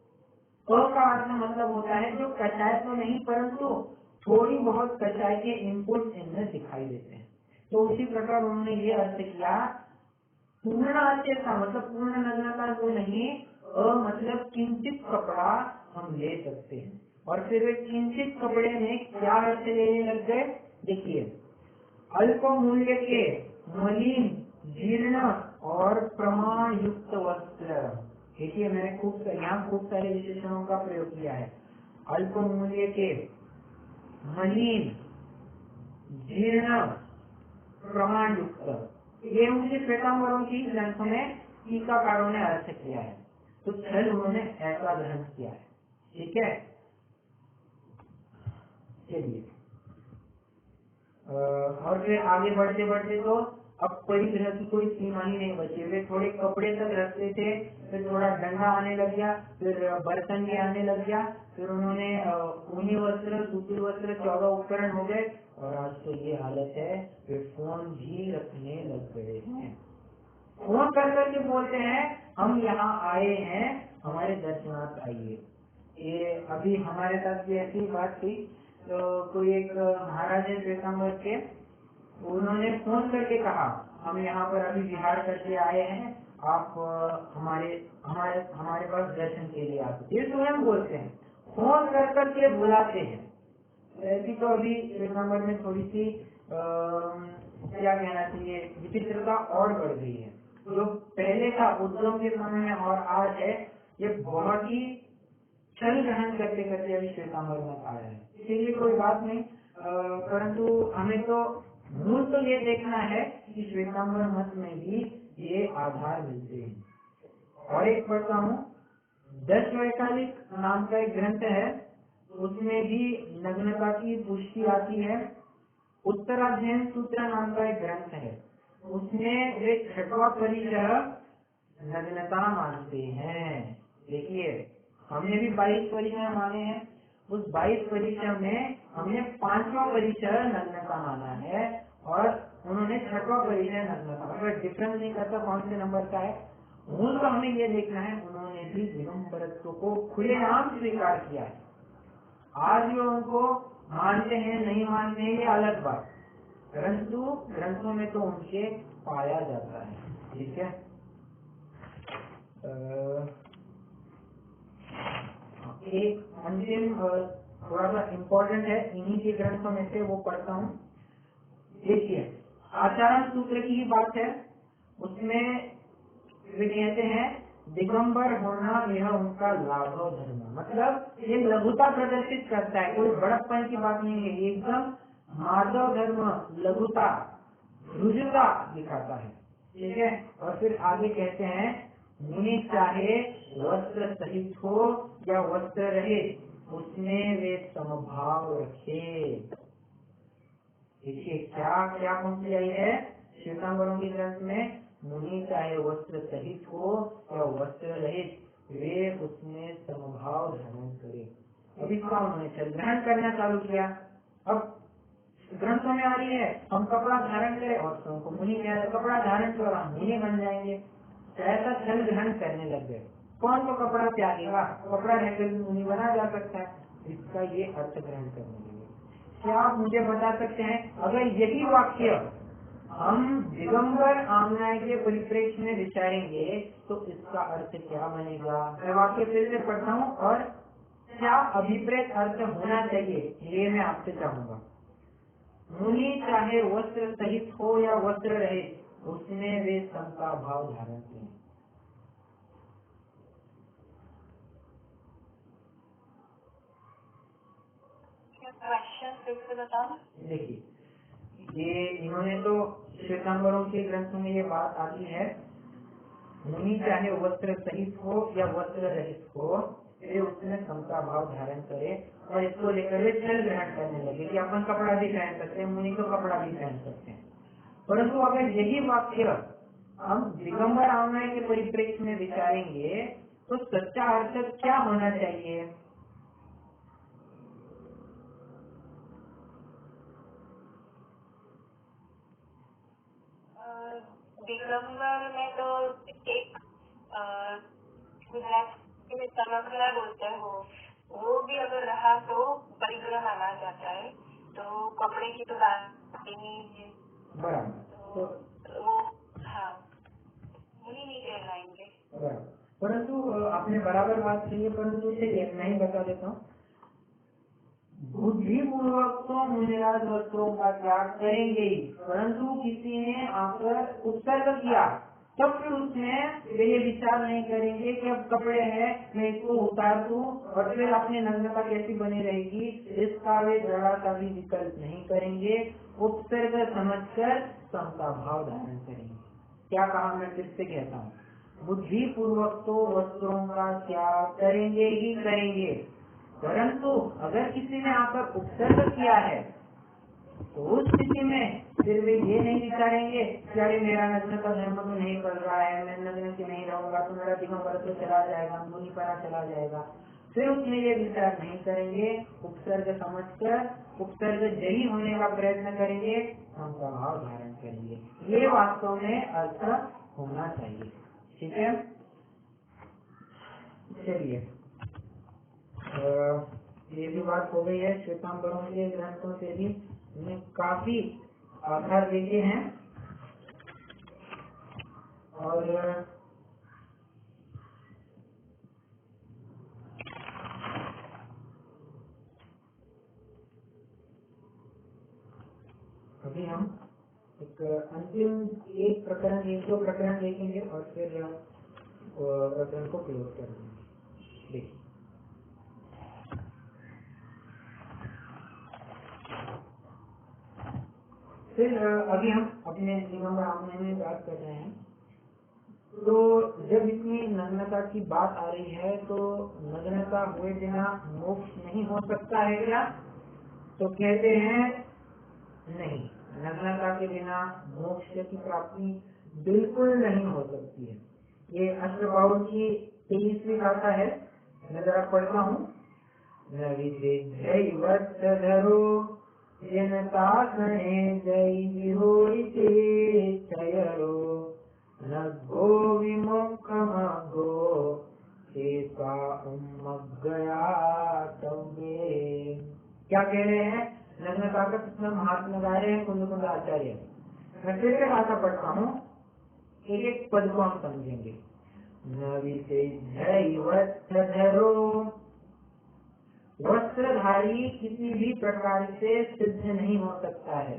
का अर्थ मतलब होता है जो कचाय तो नहीं परंतु थोड़ी बहुत कचाय के इनपुट इनमें दिखाई देते हैं। तो उसी प्रकार उन्होंने ये अर्थ किया, पूर्ण अचेता मतलब पूर्ण नग्नता जो नहीं, मतलब किंचित कपड़ा हम ले सकते हैं। और फिर वे किंचित कपड़े में क्या अर्थ लेने लग गए? देखिए, अल्प मूल्य के मलिन, जीर्ण और प्रमाण युक्त वस्त्र। देखिए, मैंने यहाँ खूब सारे विशेषणों का प्रयोग किया है। अल्प मूल्य के, मलिन, जीर्ण, प्रमाण युक्त, ये उनके श्वेतांबरों की ग्रंथों में टीकाकारों ने अर्थ किया है। तो छल उन्होंने ऐसा ग्रहण किया है। ठीक है, चलिए, और फिर आगे बढ़ते बढ़ते तो अब परिग्रह की कोई सीमा ही नहीं बची। वे थोड़े कपड़े तक रखते थे, फिर थोड़ा डंडा आने लग गया, फिर बर्तन भी आने लग गया, फिर उन्होंने ऊनी वस्त्र, सूती वस्त्र, 14 उपकरण हो गए, और आज तो ये हालत है वे फोन भी रखने लग गए हैं। फोन कर करके बोलते हैं हम यहाँ आए हैं, हमारे दर्शनार्थ आइए। ये अभी हमारे साथ भी ऐसी बात थी। तो कोई एक महाराज है श्वेतांबर के, उन्होंने फोन करके कहा हम यहाँ पर अभी विहार करके आए हैं, आप हमारे हमारे हमारे पास दर्शन के लिए आते। ये स्वयं बोलते हैं, फोन कर करके बुलाते हैं। ऐसी तो अभी श्वेतांबर में थोड़ी सी क्या कहना चाहिए, विचित्रता और बढ़ गई है। जो पहले था उद्गम के समय में और आज है, ये बहुत ही छल ग्रहण करते करते अभी श्वेतांबर मत आया है। इसीलिए कोई बात नहीं, परंतु हमें तो मूल तो ये देखना है कि श्वेतांबर मत में भी ये आधार मिलते हैं। और एक पढ़ता हूँ, 10 वैकालिक नाम का एक ग्रंथ है, उसमें भी नग्नता की पुष्टि आती है। उत्तराध्ययन सूत्र नाम का एक ग्रंथ है, उसमें वे 6वां परिचय नग्नता मानते हैं। देखिए, हमने भी 22 परिचय माने हैं, उस 22 परिचय में हमने 5वां परिचय नग्नता माना है, और उन्होंने 6वां परिचय नग्नता। अगर डिफरेंस नहीं करता कौन से नंबर का है, मूल तो हमें ये देखना है उन्होंने भी दिगंबरत्व को खुलेआम स्वीकार किया है। आज जो उनको मानते हैं नहीं मानते हैं ये अलग बात, परंतु ग्रंथों में तो उनके पाया जाता है। ठीक है, एक अंतिम थोड़ा सा इम्पोर्टेंट है, इन्हीं के ग्रंथों में से वो पढ़ता हूँ। देखिए, आचरण सूत्र की ही बात है, उसमें वे कहते हैं दिगंबर होना यह उनका लाघव धर्म, मतलब ये लघुता प्रदर्शित करता है, कोई बड़प्पन की बात नहीं है, एकदम माधव धर्म, लघुता, रुजुता दिखाता है। ठीक है, और फिर आगे कहते हैं मुनि चाहे वस्त्र सहित हो या वस्त्र रहे, उसमें वे समभाव रखे। देखिए क्या क्या पंक्ति आई है श्वेतांबरों के ग्रंथ में, मुनि चाहे वस्त्र सहित हो या वस्त्र रहित, वे उसमें समभाव धारण करे। अब इसका उन्होंने छल ग्रहण करना चालू किया। अब ग्रंथों में आ रही है हम कपड़ा धारण करें, और सबको मुनि कह रहे कपड़ा धारण करो हम मुनि बन जाएंगे। तो ऐसा छल ग्रहण करने लग गए। कौन तो कपड़ा त्यागेगा, कपड़ा रहकर मुनि बना जा सकता है, इसका ये अर्थ ग्रहण करने लगे। क्या आप मुझे बता सकते हैं, अगर यही वाक्य हम दिगंबर आमनाय के परिप्रेक्ष्य में विचारेंगे तो इसका अर्थ क्या बनेगा। मैं वाक्य फिर से पढ़ता हूँ और क्या अभिप्रेत अर्थ होना चाहिए ये मैं आपसे चाहूंगा। मुनि चाहे वस्त्र सहित हो या वस्त्र रहित, उसमें वे समता भाव धारण करें। देखिए, ये इन्होंने तो श्वेतांबरों के ग्रंथों में ये बात आती है, मुनि चाहे वस्त्र सहित हो या वस्त्र रहित हो, वे उसमें समता भाव धारण करे। और इसको लेकर वे छल ग्रहण करने लगे कि अपन कपड़ा भी पहन सकते हैं, मुनि तो कपड़ा भी पहन सकते हैं। परंतु अगर यही वाक्य हम दिगंबर आमनाय के परिप्रेक्ष्य में विचारेंगे तो सच्चा अर्थ क्या होना चाहिए। दिगंबर में तो एक गुजराती में तमकला बोलते हैं, वो भी अगर रहा तो परिग्रह माना जाता है, तो कपड़े की तो बात नहीं है। बराबर, तो वो हाँ मुनि नहीं कहलाएंगे। परंतु आपने बराबर बात कही है, परंतु चलिए मैं ही बता देता हूँ। बुद्धि पूर्वक तो मुनिराज वस्त्रों का त्याग करेंगे ही, परंतु किसी ने आकर उत्सर्ग किया तब फिर उसमें वे ये विचार नहीं करेंगे कि अब कपड़े हैं मैं इसको उतार दूं और फिर अपनी नग्नता कैसी बनी रहेगी, इसका वे जरा सा भी विकल्प नहीं करेंगे। उपसर्ग समझकर समता भाव धारण करेंगे। क्या कहा, मैं फिर से कहता हूँ, बुद्धि पूर्वक तो वस्त्रों का त्याग करेंगे ही करेंगे, परंतु अगर किसी ने आकर उपसर्ग किया है तो उस स्थिति में फिर वे ये नहीं विचारेंगे कि अरे मेरा नग्न का धर्म तो नहीं पड़ रहा है, मैं नग्न से नहीं रहूंगा तो मेरा दिगंबर तो चला जाएगा, मुनिपना चला जाएगा। फिर उसमें ये विचार नहीं करेंगे, उपसर्ग समझकर उपसर्ग जही होने का प्रयत्न करेंगे, हम स्वभाव धारण करेंगे। ये वास्तव में अर्थ होना चाहिए। ठीक है, चलिए ये भी बात हो गई है। श्वेतांबरों के ग्रंथों से भी हमने काफी आधार देखे हैं और अभी हम एक अंतिम एक प्रकरण, एक दो प्रकरण देखेंगे और फिर प्रकरण को क्लोज कर देंगे। देखिए, फिर अभी हम अपने दिगंबर आमनाय में बात कर रहे हैं। तो जब इतनी नग्नता की बात आ रही है तो नग्नता हुए बिना मोक्ष नहीं हो सकता है क्या? तो कहते हैं नहीं, नग्नता के बिना मोक्ष की प्राप्ति बिल्कुल नहीं हो सकती है। ये अष्टबाहु की 23वीं गाथा है, मैं जरा पढ़ता हूँ। न विधिधरो जनतासने जय विहोरिते चयरो न गो विमुखमगो चेता उम्मगया तवे। क्या कह रहे हैं? नग्नता का कितना महात्मा गा रहे हैं कुंद कुंद आचार्य। मैं फिर से भाषा पढ़ता हूँ, एक एक पद को हम समझेंगे। न विधिधरो, वस्त्रधारी किसी भी प्रकार से सिद्ध नहीं हो सकता है,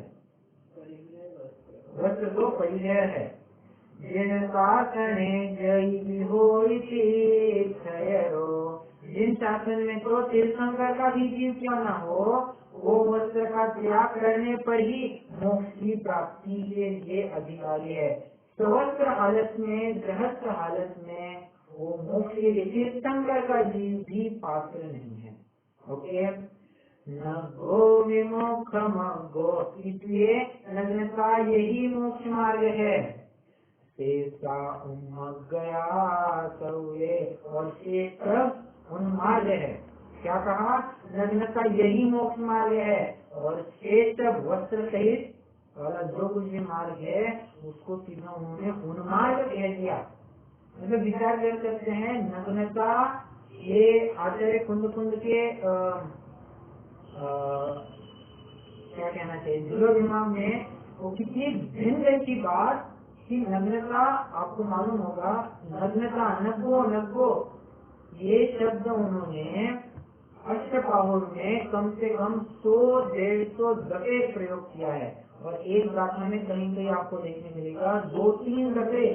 वस्त्र तो परिग्रह है। जिन शासन में तो तीर्थंकर का भी जीव क्यों न हो, वो वस्त्र का त्याग करने पर ही मोक्ष की प्राप्ति के लिए अधिकारी है। स्वस्थ हालत में, गृहस्थ हालत में वो मोक्ष के लिए तीर्थंकर का जीव भी पात्र नहीं है। ओके, न गो विमुखम गो, इसलिए नग्नता यही मोक्ष मार्ग है। शेषा उन्मग्गया सवे, और शेष उन्मार्ग है। क्या कहा? नग्नता यही मोक्ष मार्ग है और शेष वस्त्र सहित वाला जो कुछ भी मार्ग है उसको सीधा उन्होंने उन्मार्ग कह दिया। मतलब विचार कर सकते हैं, नग्नता ये आचार्य कुंद कुंद के क्या कहना चाहिए, जुलो दिमाग में वो कितनी भिन्न की बात कि नग्नता, आपको मालूम होगा नग्नता, नग्गो नग्गो, ये शब्द उन्होंने अष्टपाहुर में कम से कम 100-150 दफे प्रयोग किया है। और एक गाथा में कहीं कहीं आपको देखने मिलेगा 2-3 दफे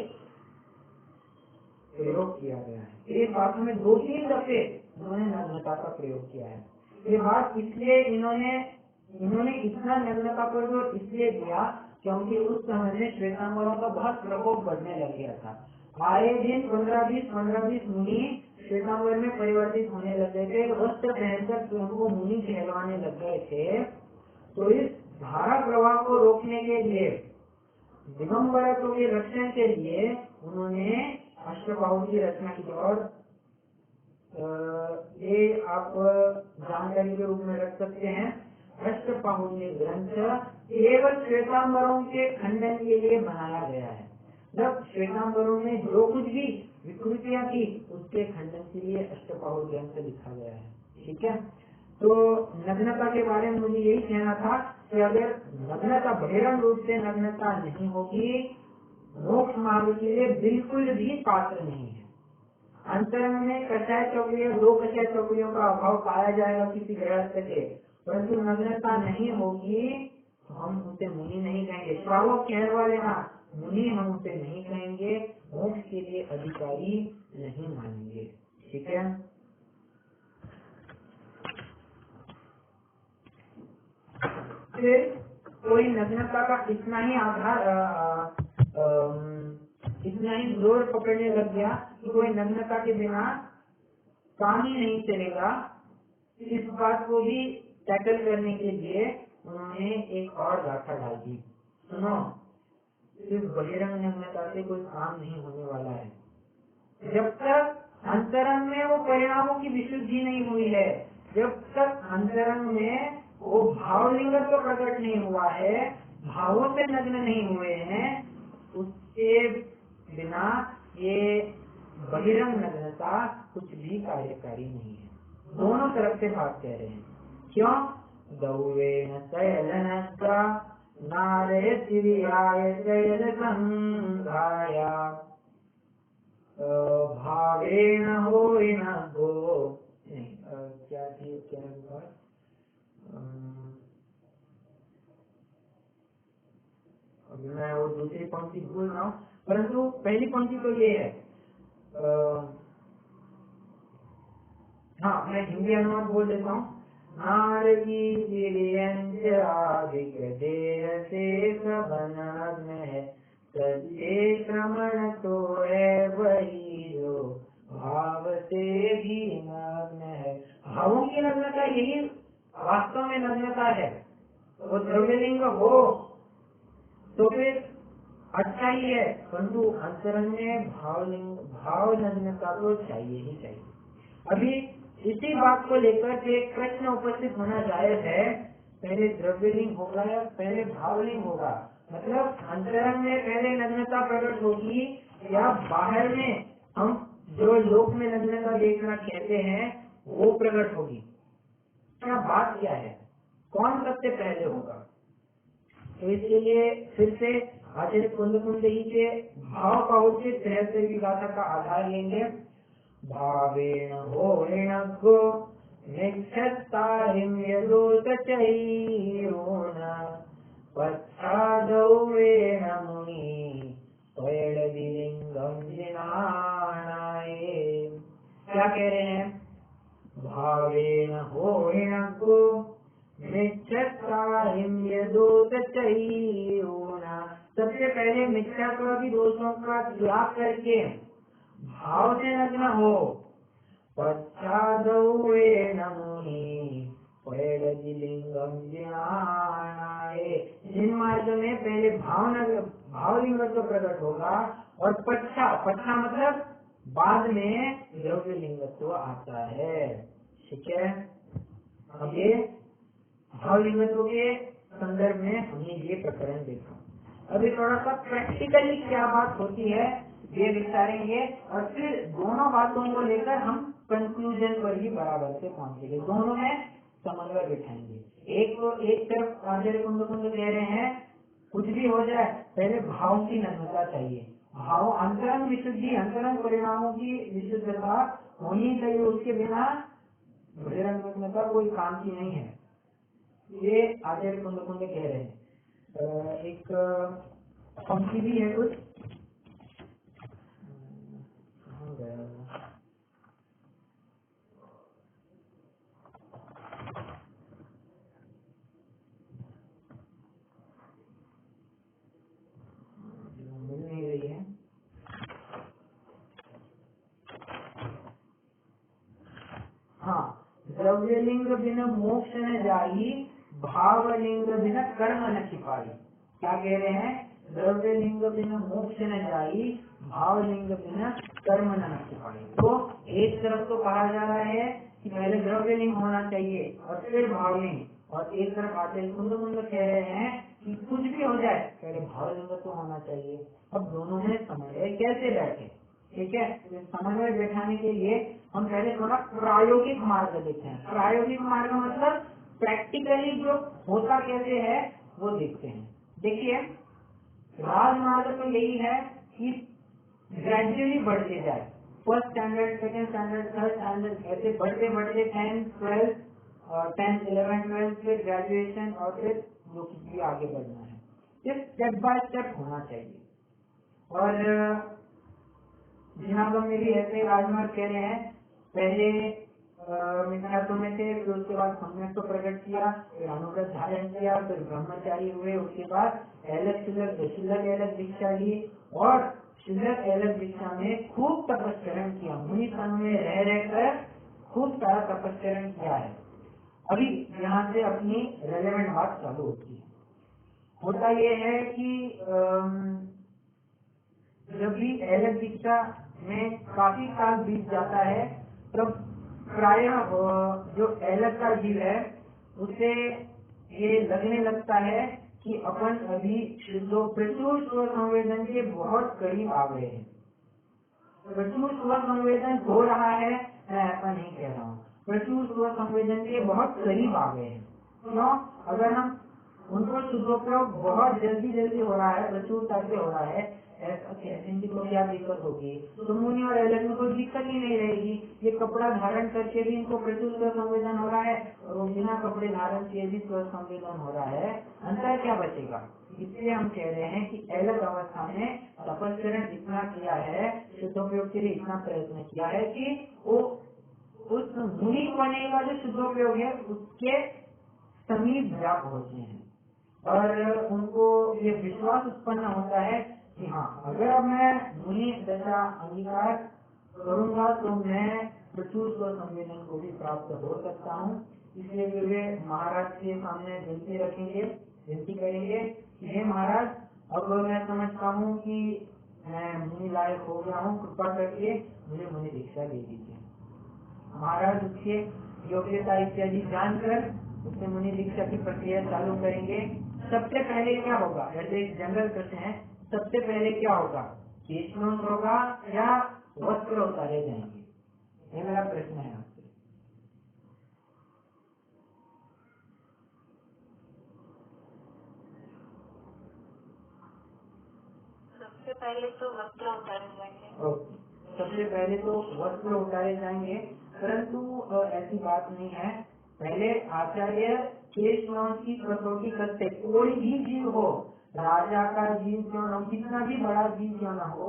प्रयोग किया गया है। एक गाथा में 2-3 दफे उन्होंने नग्नता का प्रयोग किया है। ये बात इसलिए इन्होंने इतना नग्नता पर जोर इसलिए दिया क्योंकि उस समय में श्वेतांबरों का बहुत प्रकोप बढ़ने लग गया था। आए दिन 15-20 मुनि श्वेतांबर में परिवर्तित होने लग गए थे। वस्त्र पहनकर उनको मुनि कहलवाने लग गए थे। तो इस धारा प्रवाह को रोकने के लिए, दिगंबरत्व के रक्षण के लिए उन्होंने अष्टबाहु की रचना की। और ये आप जानकारी के रूप में रख सकते हैं। अष्टबाहुल्य ग्रंथ केवल श्वेतांबरों के खंडन के लिए बनाया गया है। जब श्वेतांबरों में जो कुछ भी विकृतियां थी उसके खंडन के लिए अष्टबाहु ग्रंथ लिखा गया है। ठीक है, तो नग्नता के बारे में मुझे यही कहना था कि अगर नग्नता बहिरंग रूप से नग्नता नहीं होगी, मोक्ष मार्ग के लिए बिल्कुल भी पात्र नहीं है। अंतरंग में कषाय चौकड़ियों, 2 कषाय चौकड़ियों का अभाव पाया जाएगा किसी गृहस्थ के, परंतु नग्नता नहीं होगी तो हम उसे मुनि नहीं कहेंगे। श्रावक कहलवा लेना, मुनि हम उसे नहीं कहेंगे, मोक्ष के लिए अधिकारी नहीं मानेंगे। ठीक है, फिर कोई नग्नता का इतना ही आधार इतना ही जोर पकड़ने लग गया कि कोई नग्नता के बिना काम ही नहीं चलेगा। इस बात को भी टैकल करने के लिए उन्होंने एक और गाथा डाल दी। सुनो, सिर्फ बहिरंग नग्नता से कोई काम नहीं होने वाला है। जब तक अंतरंग में वो परिणामों की विशुद्धि नहीं हुई है, जब तक अंतरंग में वो भावलिंग तो प्रकट नहीं हुआ है, भावों से नग्न नहीं हुए हैं, उसके बिना ये बहिरंग नग्नता कुछ भी कार्यकारी नहीं है। दोनों तरफ से बात कह रहे हैं। क्यों? दौवेन शयनस्ता नारयतिरियाय शयन संघाया भावेन होइन गो। क्या थी, क्या बात? अभी मैं वो दूसरी पंक्ति भूल रहा हूँ, परंतु पहली पंक्ति तो ये है। हाँ, मैं हिंदी अनुवाद बोल देता हूँ। नारकी क्रमण तो है वही जो भाव से भी नग्न है। भावों की नग्नता यही वास्तव में नग्नता है। वो द्रव्यलिंग हो तो फिर अच्छा ही है, परंतु अंतरंग में भाव नग्नता तो चाहिए ही चाहिए। अभी इसी बात को लेकर के एक प्रश्न उपस्थित होना जायज है, पहले द्रव्यलिंग होगा या पहले भावलिंग होगा? मतलब अंतरंग में पहले नग्नता प्रकट होगी या बाहर में हम जो लोक में नग्नता देखना कहते हैं वो प्रकट होगी? क्या बात क्या है, कौन सबसे पहले होगा? तो इसके लिए फिर से आचार्य कुंदकुंडी के भाव पाहु के 73वीं गाथा का आधार लेंगे। भावेन होरेण गो निक्षतारिं यदोत चैरोन पच्छादौवेन मुनि पैडलिंगम जिनाणाये। क्या कह रहे हैं? भावेन होरेण गो मिथ्याचारिं यदोत चैरोन। सबसे पहले मिथ्याचारी दोषों का त्याग करके भाव से नग्न हो। पश्चादौवेन मुनि पैडलिंगम जिनाणाये। जिन मार्ग में पहले भावलिंग तो प्रकट होगा और पच्छा मतलब बाद में द्रव्य लिंगत्व आता है। ठीक है, अब ये भावलिंगत्व के संदर्भ में हमने ये प्रकरण देखा। अभी थोड़ा सा प्रैक्टिकली क्या बात होती है ये विचारेंगे और फिर दोनों बातों को लेकर हम कंक्लूजन पर भी बराबर से पहुंचेंगे। दोनों में समन्वय बिठाएंगे। एक तरफ आचार्य कुंद कह रहे हैं कुछ भी हो जाए पहले भाव की नग्नता चाहिए। भाव अंतरंग विशुद्धि, अंतरंग परिणामों की विशुद्धता होनी चाहिए, उसके बिना बहिरंग नग्नता कोई काम की नहीं है। ये आचार्य कुंद कह रहे हैं। एक पंक्ति भी है कुछ, मिल नहीं रही है। हाँ, द्रव्यलिंग बिन मोक्ष न जाई, भावलिंग बिन कर्म न छिपाई। क्या कह रहे हैं? द्रव्यलिंग बिन मोक्ष न जाई, भावलिंग बिन कर्म न छिपाई। तो एक तरफ तो कहा जा रहा है कि पहले द्रव्यलिंग होना चाहिए और फिर भावलिंग, और एक तरफ आचार्य कुंद कह रहे हैं कि कुछ भी हो जाए पहले भावलिंग तो होना चाहिए। अब दोनों में समन्वय कैसे बैठे? ठीक है, समन्वय बैठाने के लिए हम पहले थोड़ा प्रायोगिक मार्ग देखते हैं। प्रायोगिक मार्ग मतलब प्रैक्टिकली जो होता कैसे है वो देखते हैं। देखिए, राजमार्ग तो यही है कि ग्रेजुअली बढ़ते जाए, first standard, second standard, third standard, ऐसे बढ़ते बढ़ते 10th 12th और 10th 11th 12th फिर ग्रेजुएशन और फिर जो कुछ भी आगे बढ़ना है, ये स्टेप बाय स्टेप होना चाहिए। और जिनागम में भी ऐसे राजमार्ग कह रहे हैं, पहले मिथ्यात्व में थे, फिर उसके बाद सम्यक को प्रकट किया, फिर अनुगत धारण किया, फिर ब्रह्मचारी हुए, उसके बाद अलग अलग दीक्षा ली और अलग दीक्षा में खूब तपस्करण किया। मुनि सन में रह रहकर खूब सारा तपस्करण किया है। अभी यहाँ से अपनी रेलेवेंट बात चालू होती है। होता यह है कि जब भी अलग दीक्षा में काफी साल बीत जाता है तब प्रायः जो अलग का जीव है उसे ये लगने लगता है कि अपन अभी प्रचुर स्व संवेदन के बहुत करीब आ गए हैं। प्रचुर स्व संवेदन हो रहा है, मैं ऐसा नहीं कह रहा हूँ, प्रचुर स्व संवेदन के बहुत करीब आ गए हैं। क्यों? अगर हम उनको शुद्धोपयोग बहुत जल्दी हो रहा है, प्रचुरता से हो रहा है, ऐसा कहने को क्या दिक्कत होगी? तो मुनि और अलग में कोई दिक्कत ही नहीं रहेगी। ये कपड़ा धारण करके भी इनको प्रचुर स्व संवेदन हो रहा है और वो बिना कपड़े धारण किए भी स्व संवेदन हो रहा है, अंतर क्या बचेगा? इसलिए हम कह रहे हैं कि अलग अवस्था में तपस्करण इतना किया है, शुद्धोपयोग के लिए इतना प्रयत्न किया है कि वो उस मुनि होने का जो शुद्धोपयोग है उसके समीप जा पहुंचे हैं और उनको ये विश्वास उत्पन्न होता है कि हाँ, अगर मैं मुनि दशा अंगीकार करूंगा तो मैं प्रचुर स्व संवेदन को भी प्राप्त हो सकता हूँ। इसलिए वे महाराज के सामने विनती करेंगे कि हे महाराज, अब मैं समझता हूँ कि मैं मुनि लायक हो गया हूँ, कृपा करके मुझे मुनि दीक्षा दे दीजिए। महाराज उसके योग्यता इत्यादि जानकर उससे मुनि दीक्षा की प्रक्रिया चालू करेंगे। सबसे पहले क्या होगा? जैसे एक जनरल प्रश्न है, सबसे पहले क्या होगा? केशलोन होगा या वस्त्र उतारे जाएंगे? ये मेरा प्रश्न है आपसे। सबसे पहले तो वस्त्र उतारे जाएंगे। सबसे पहले तो वस्त्र उतारे जाएंगे, परंतु ऐसी बात नहीं है। पहले आचार्य केशलोन की कसौटी करते, कोई भी जीव हो, राजा का जीव क्यों न हो, कितना भी बड़ा जीव क्यों न हो,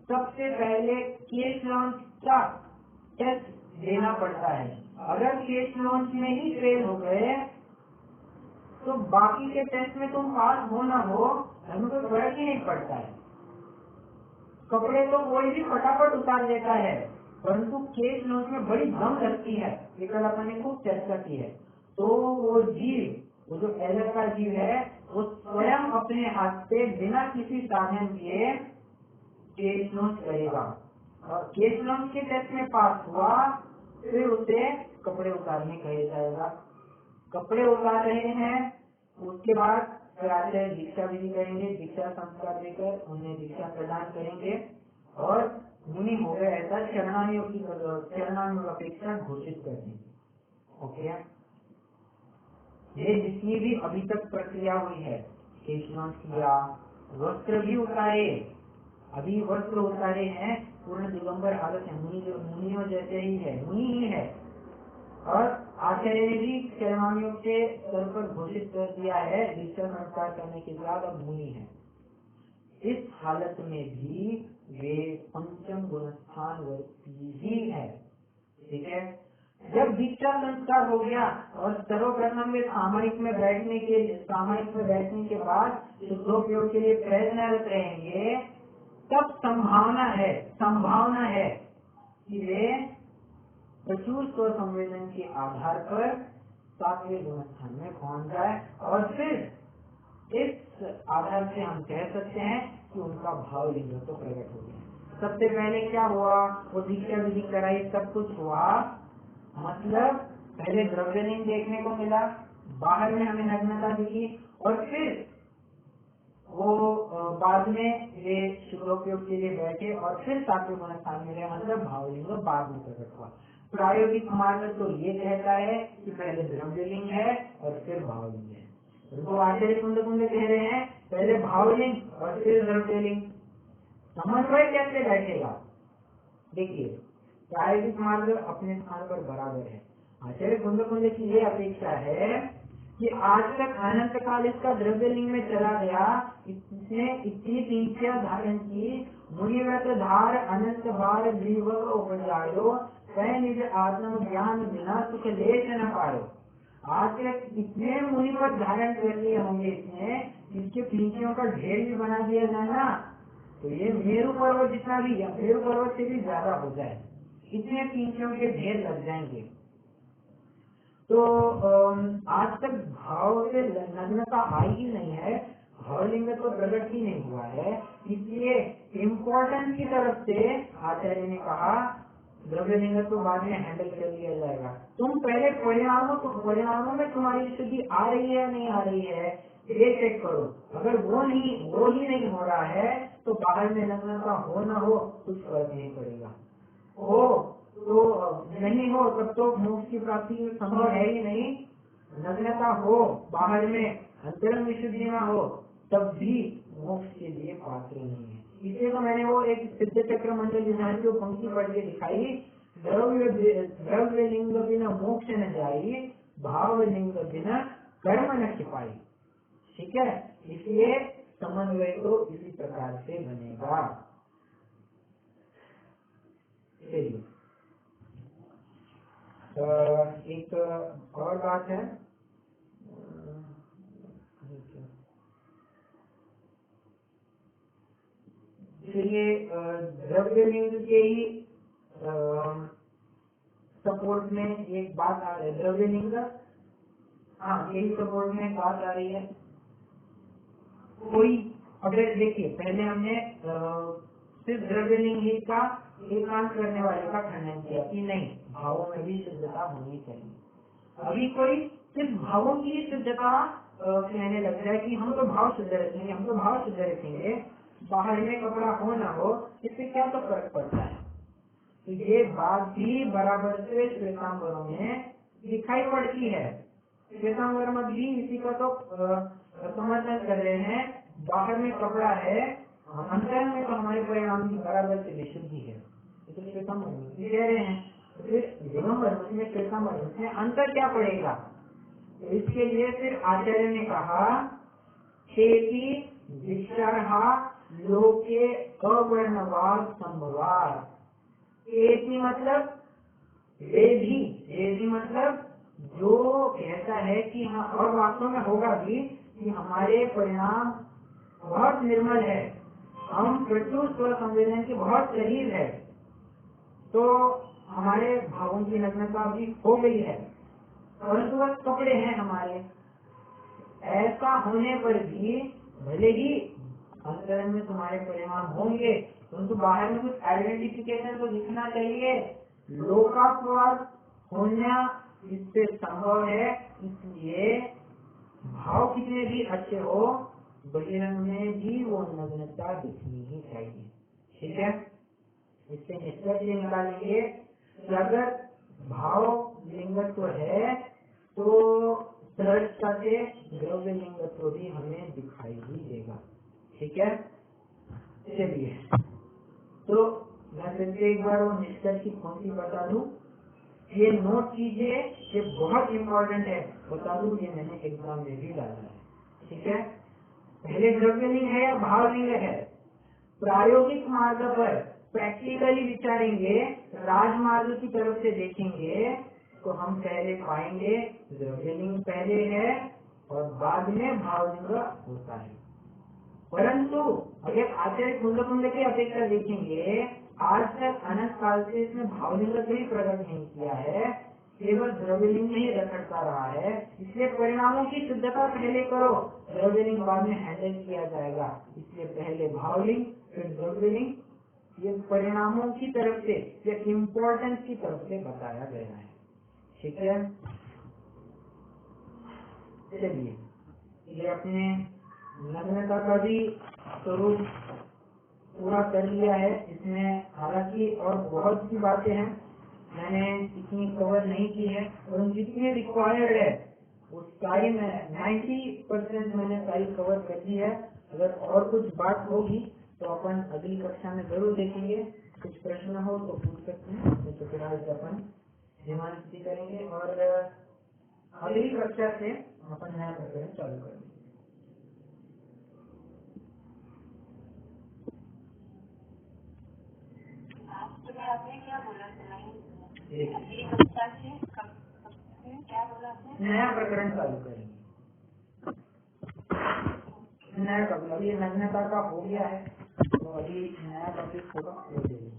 सबसे पहले केशलोन का टेस्ट देना पड़ता है। अगर केशलोन में ही फेल हो गए तो बाकी के टेस्ट में तुम पास हो न हो, हमें कोई फर्क ही नहीं पड़ता है। कपड़े तो कोई भी फटाफट उतार देता है, परंतु केश नोट में बड़ी दम लगती है, ये कल अपन ने खूब चर्चा की है। तो वो जीव, वो जो अलग का जीव है, वो स्वयं अपने हाथ से बिना किसी साधन के केश नोट करेगा और केश नोट के टेस्ट में पास हुआ, फिर उसे कपड़े उतारने कहा जाएगा। कपड़े उतार रहे हैं, उसके बाद आचार्य दीक्षा विधि करेंगे, दीक्षा संस्कार देकर उन्हें दीक्षा प्रदान करेंगे और मुनि हो गए ऐसा चरणानुग अपेक्षा घोषित कर देंगे। ओके, ये जितनी भी अभी तक प्रक्रिया हुई है केशवांश किया, वस्त्र भी उतारे, अभी वस्त्र उतारे हैं, पूर्ण दिगंबर हालत है, मुनियों जैसे ही है, मुनि ही है। और आचार्य ने भी चरणानियों के स्तर पर घोषित कर दिया है, दीक्षा संस्कार करने के बाद अब मुनि है। इस हालत में भी वे पंचम गुणस्थान वर्ती ही है। ठीक है, जब दीक्षा संस्कार हो गया और सर्वप्रथम वे सामयिक में बैठने के बाद शुद्धोपयोग के लिए प्रयत्नरत रहेंगे, तब संभावना है कि वे प्रचुर स्व संवेदन के आधार पर 7वें गुणस्थान में पहुंच जाए, और फिर इस आधार से हम कह सकते हैं कि उनका भाव लिंग तो प्रकट हो गया। सबसे पहले क्या हुआ, वो दीक्षा विधि कराई, सब कुछ हुआ, मतलब पहले द्रव्यलिंग देखने को मिला, बाहर में हमें नग्नता दिखी, और फिर वो बाद में ये शुद्धोपयोग के लिए बैठे और फिर 7वें गुणस्थान में गए, मतलब भावलिंग बाद में प्रकट हुआ। प्रायोगिक मार्ग तो ये कहता है कि पहले द्रव्यलिंग है और फिर भावलिंग है। तो आचार्य कुंद कह रहे हैं पहले भावलिंग और फिर द्रव्यलिंग। समन्वय कैसे बैठेगा? देखिए, प्रायोगिक मार्ग अपने स्थान पर बराबर है। आचार्य कुंद की ये अपेक्षा है कि आज तक अनंत काल इसका द्रव्यलिंग में चला गया, इसने इतनी दीक्षा धारण की, मुनिव्रत धार अनंत बार जीवक उपजायो, स्वयं निज आत्म ज्ञान बिना सुख लेश न पायो। आज तक इतने मुनिव्रत धारण कर लिए होंगे इसने, इसके पीछियों का ढेर भी बना दिया जाए ना, तो ये मेरू पर्वत जितना भी, या मेरू पर्वत से भी ज्यादा हो जाए, इतने पीछियों के ढेर लग जाएंगे। तो आज तक भाव से नग्नता आई ही नहीं है, भावलिंग तो प्रकट ही नहीं हुआ है, इसलिए इम्पोर्टेंस की तरफ से आचार्य ने कहा द्रव्यलिंग तो बाद में हैंडल कर लिया जाएगा। तुम पहले परिणामों में तुम्हारी स्थिति आ रही है या नहीं आ रही है ये चेक करो। अगर वो ही नहीं हो रहा है तो बाहर में नग्नता हो न हो कुछ फर्क नहीं पड़ेगा। हो तो नहीं हो तब तो मोक्ष की प्राप्ति संभव है ही नहीं। नग्नता हो, बाहर में अंतरंग विशुद्धि न हो, तब भी मोक्ष के लिए पात्र नहीं है। इसलिए तो मैंने वो एक सिद्ध चक्र मंडल विधान की पंक्ति पढ़ के दिखाई, द्रव्य लिंग बिना मोक्ष न जाई, भाव लिंग बिना कर्म न छिपाई। ठीक है, इसलिए समन्वय तो इसी प्रकार से बनेगा। चलिए, एक और बात है, चलिए द्रव्यलिंग के ही सपोर्ट में एक बात आ रही है, द्रव्यलिंग यही सपोर्ट में एक बात आ रही है। कोई अगर देखिए, पहले हमने सिर्फ द्रव्यलिंग ही का एकांत करने वाले का खंडन किया कि नहीं, भावों में भी शुद्धता होनी चाहिए। अभी कोई सिर्फ भावों की शुद्धता कहने लग जाए कि हम तो भाव शुद्ध रखेंगे, बाहर में कपड़ा हो ना हो, इससे क्या तो फर्क पड़ता है। तो ये बात भी बराबर से श्वेतांबरों में दिखाई पड़ती है। श्वेतांबर मत भी इसी का तो समर्थन कर रहे हैं। बाहर में कपड़ा है, अंतर में तो हमारे परिणाम की बराबर से विशुद्धि है, तो श्वेतांबर में कह रहे हैं। तो फिर दिगंबर में श्वेतांबर में अंतर क्या पड़ेगा? तो इसके लिए फिर आचार्य ने कहा खेती विचारहा लोके अवर्णवाद संभवार। खेती मतलब वेदी मतलब जो कहता है कि हाँ, और वास्तव में होगा भी कि हमारे परिणाम बहुत निर्मल है, हम प्रचुर स्व संवेदन के बहुत करीब है, तो हमारे भावों की नग्नता भी हो गई है, परंतु बस कपड़े हैं हमारे। ऐसा होने पर भी भले ही अंतरंग में तुम्हारे परिणाम होंगे, परंतु बाहर में कुछ आइडेंटिफिकेशन तो दिखना चाहिए। लोकापवाद होना इससे संभव है, इसलिए भाव कितने भी अच्छे हो, बहिरंग में भी वो नग्नता दिखनी ही चाहिए। ठीक है, इससे निष्कर्ष निकालेंगे कि अगर भाव लिंगत्व है तो सहजता से द्रव्य लिंगत्व भी हमें दिखाई ही देगा। ठीक है, चलिए तो मैं फिर से एक बार वो निष्कर्ष की पंक्ति बता दूं, ये नोट कीजिए, ये बहुत इम्पोर्टेंट है, बता दूं ये मैंने एग्जाम में भी डाला है। ठीक है, पहले द्रव्यलिंग है या भावलिंग है, प्रायोगिक मार्ग पर प्रैक्टिकली विचारेंगे, राजमार्ग की तरफ से देखेंगे तो हम पहले पाएंगे द्रव्यलिंग पहले है और बाद में भावलिंग होता है। परंतु अगर आचार्य कुंद की अपेक्षा देखेंगे, आज तक अनंत काल से इसमें भावलिंग कभी प्रकट नहीं किया है, केवल द्रव्यलिंग में ही रखता रहा है। इसलिए परिणामों की शुद्धता पहले करो, द्रव्यलिंग बाद में हैंडल किया जाएगा। इसलिए पहले भावलिंग फिर द्रव्यलिंग, ये परिणामों की तरफ से या इम्पोर्टेंस की तरफ से बताया गया है। ठीक है, चलिए ये अपने नग्नता का भी स्वरूप पूरा कर लिया है। इसमें हालांकि और बहुत सी बातें हैं, मैंने इतनी कवर नहीं की है, और जितनी रिक्वायर्ड है वो सारी मैं 90% मैंने सारी कवर कर दी है। अगर और कुछ बात होगी तो अपन अगली कक्षा में जरूर देखेंगे। कुछ प्रश्न हो तो पूछ सकते हैं, तो फिर आज अपन ध्यान करेंगे और अगली कक्षा से अपन नया प्रकरण चालू करेंगे। आपने क्या बोला, देखिए कक्षा से क्या बोला आपने? नया प्रकरण चालू करेंगे, नया टॉपिक। अभी नग्नता का हो गया है तो अभी नया टॉपिक होगा वो देंगे।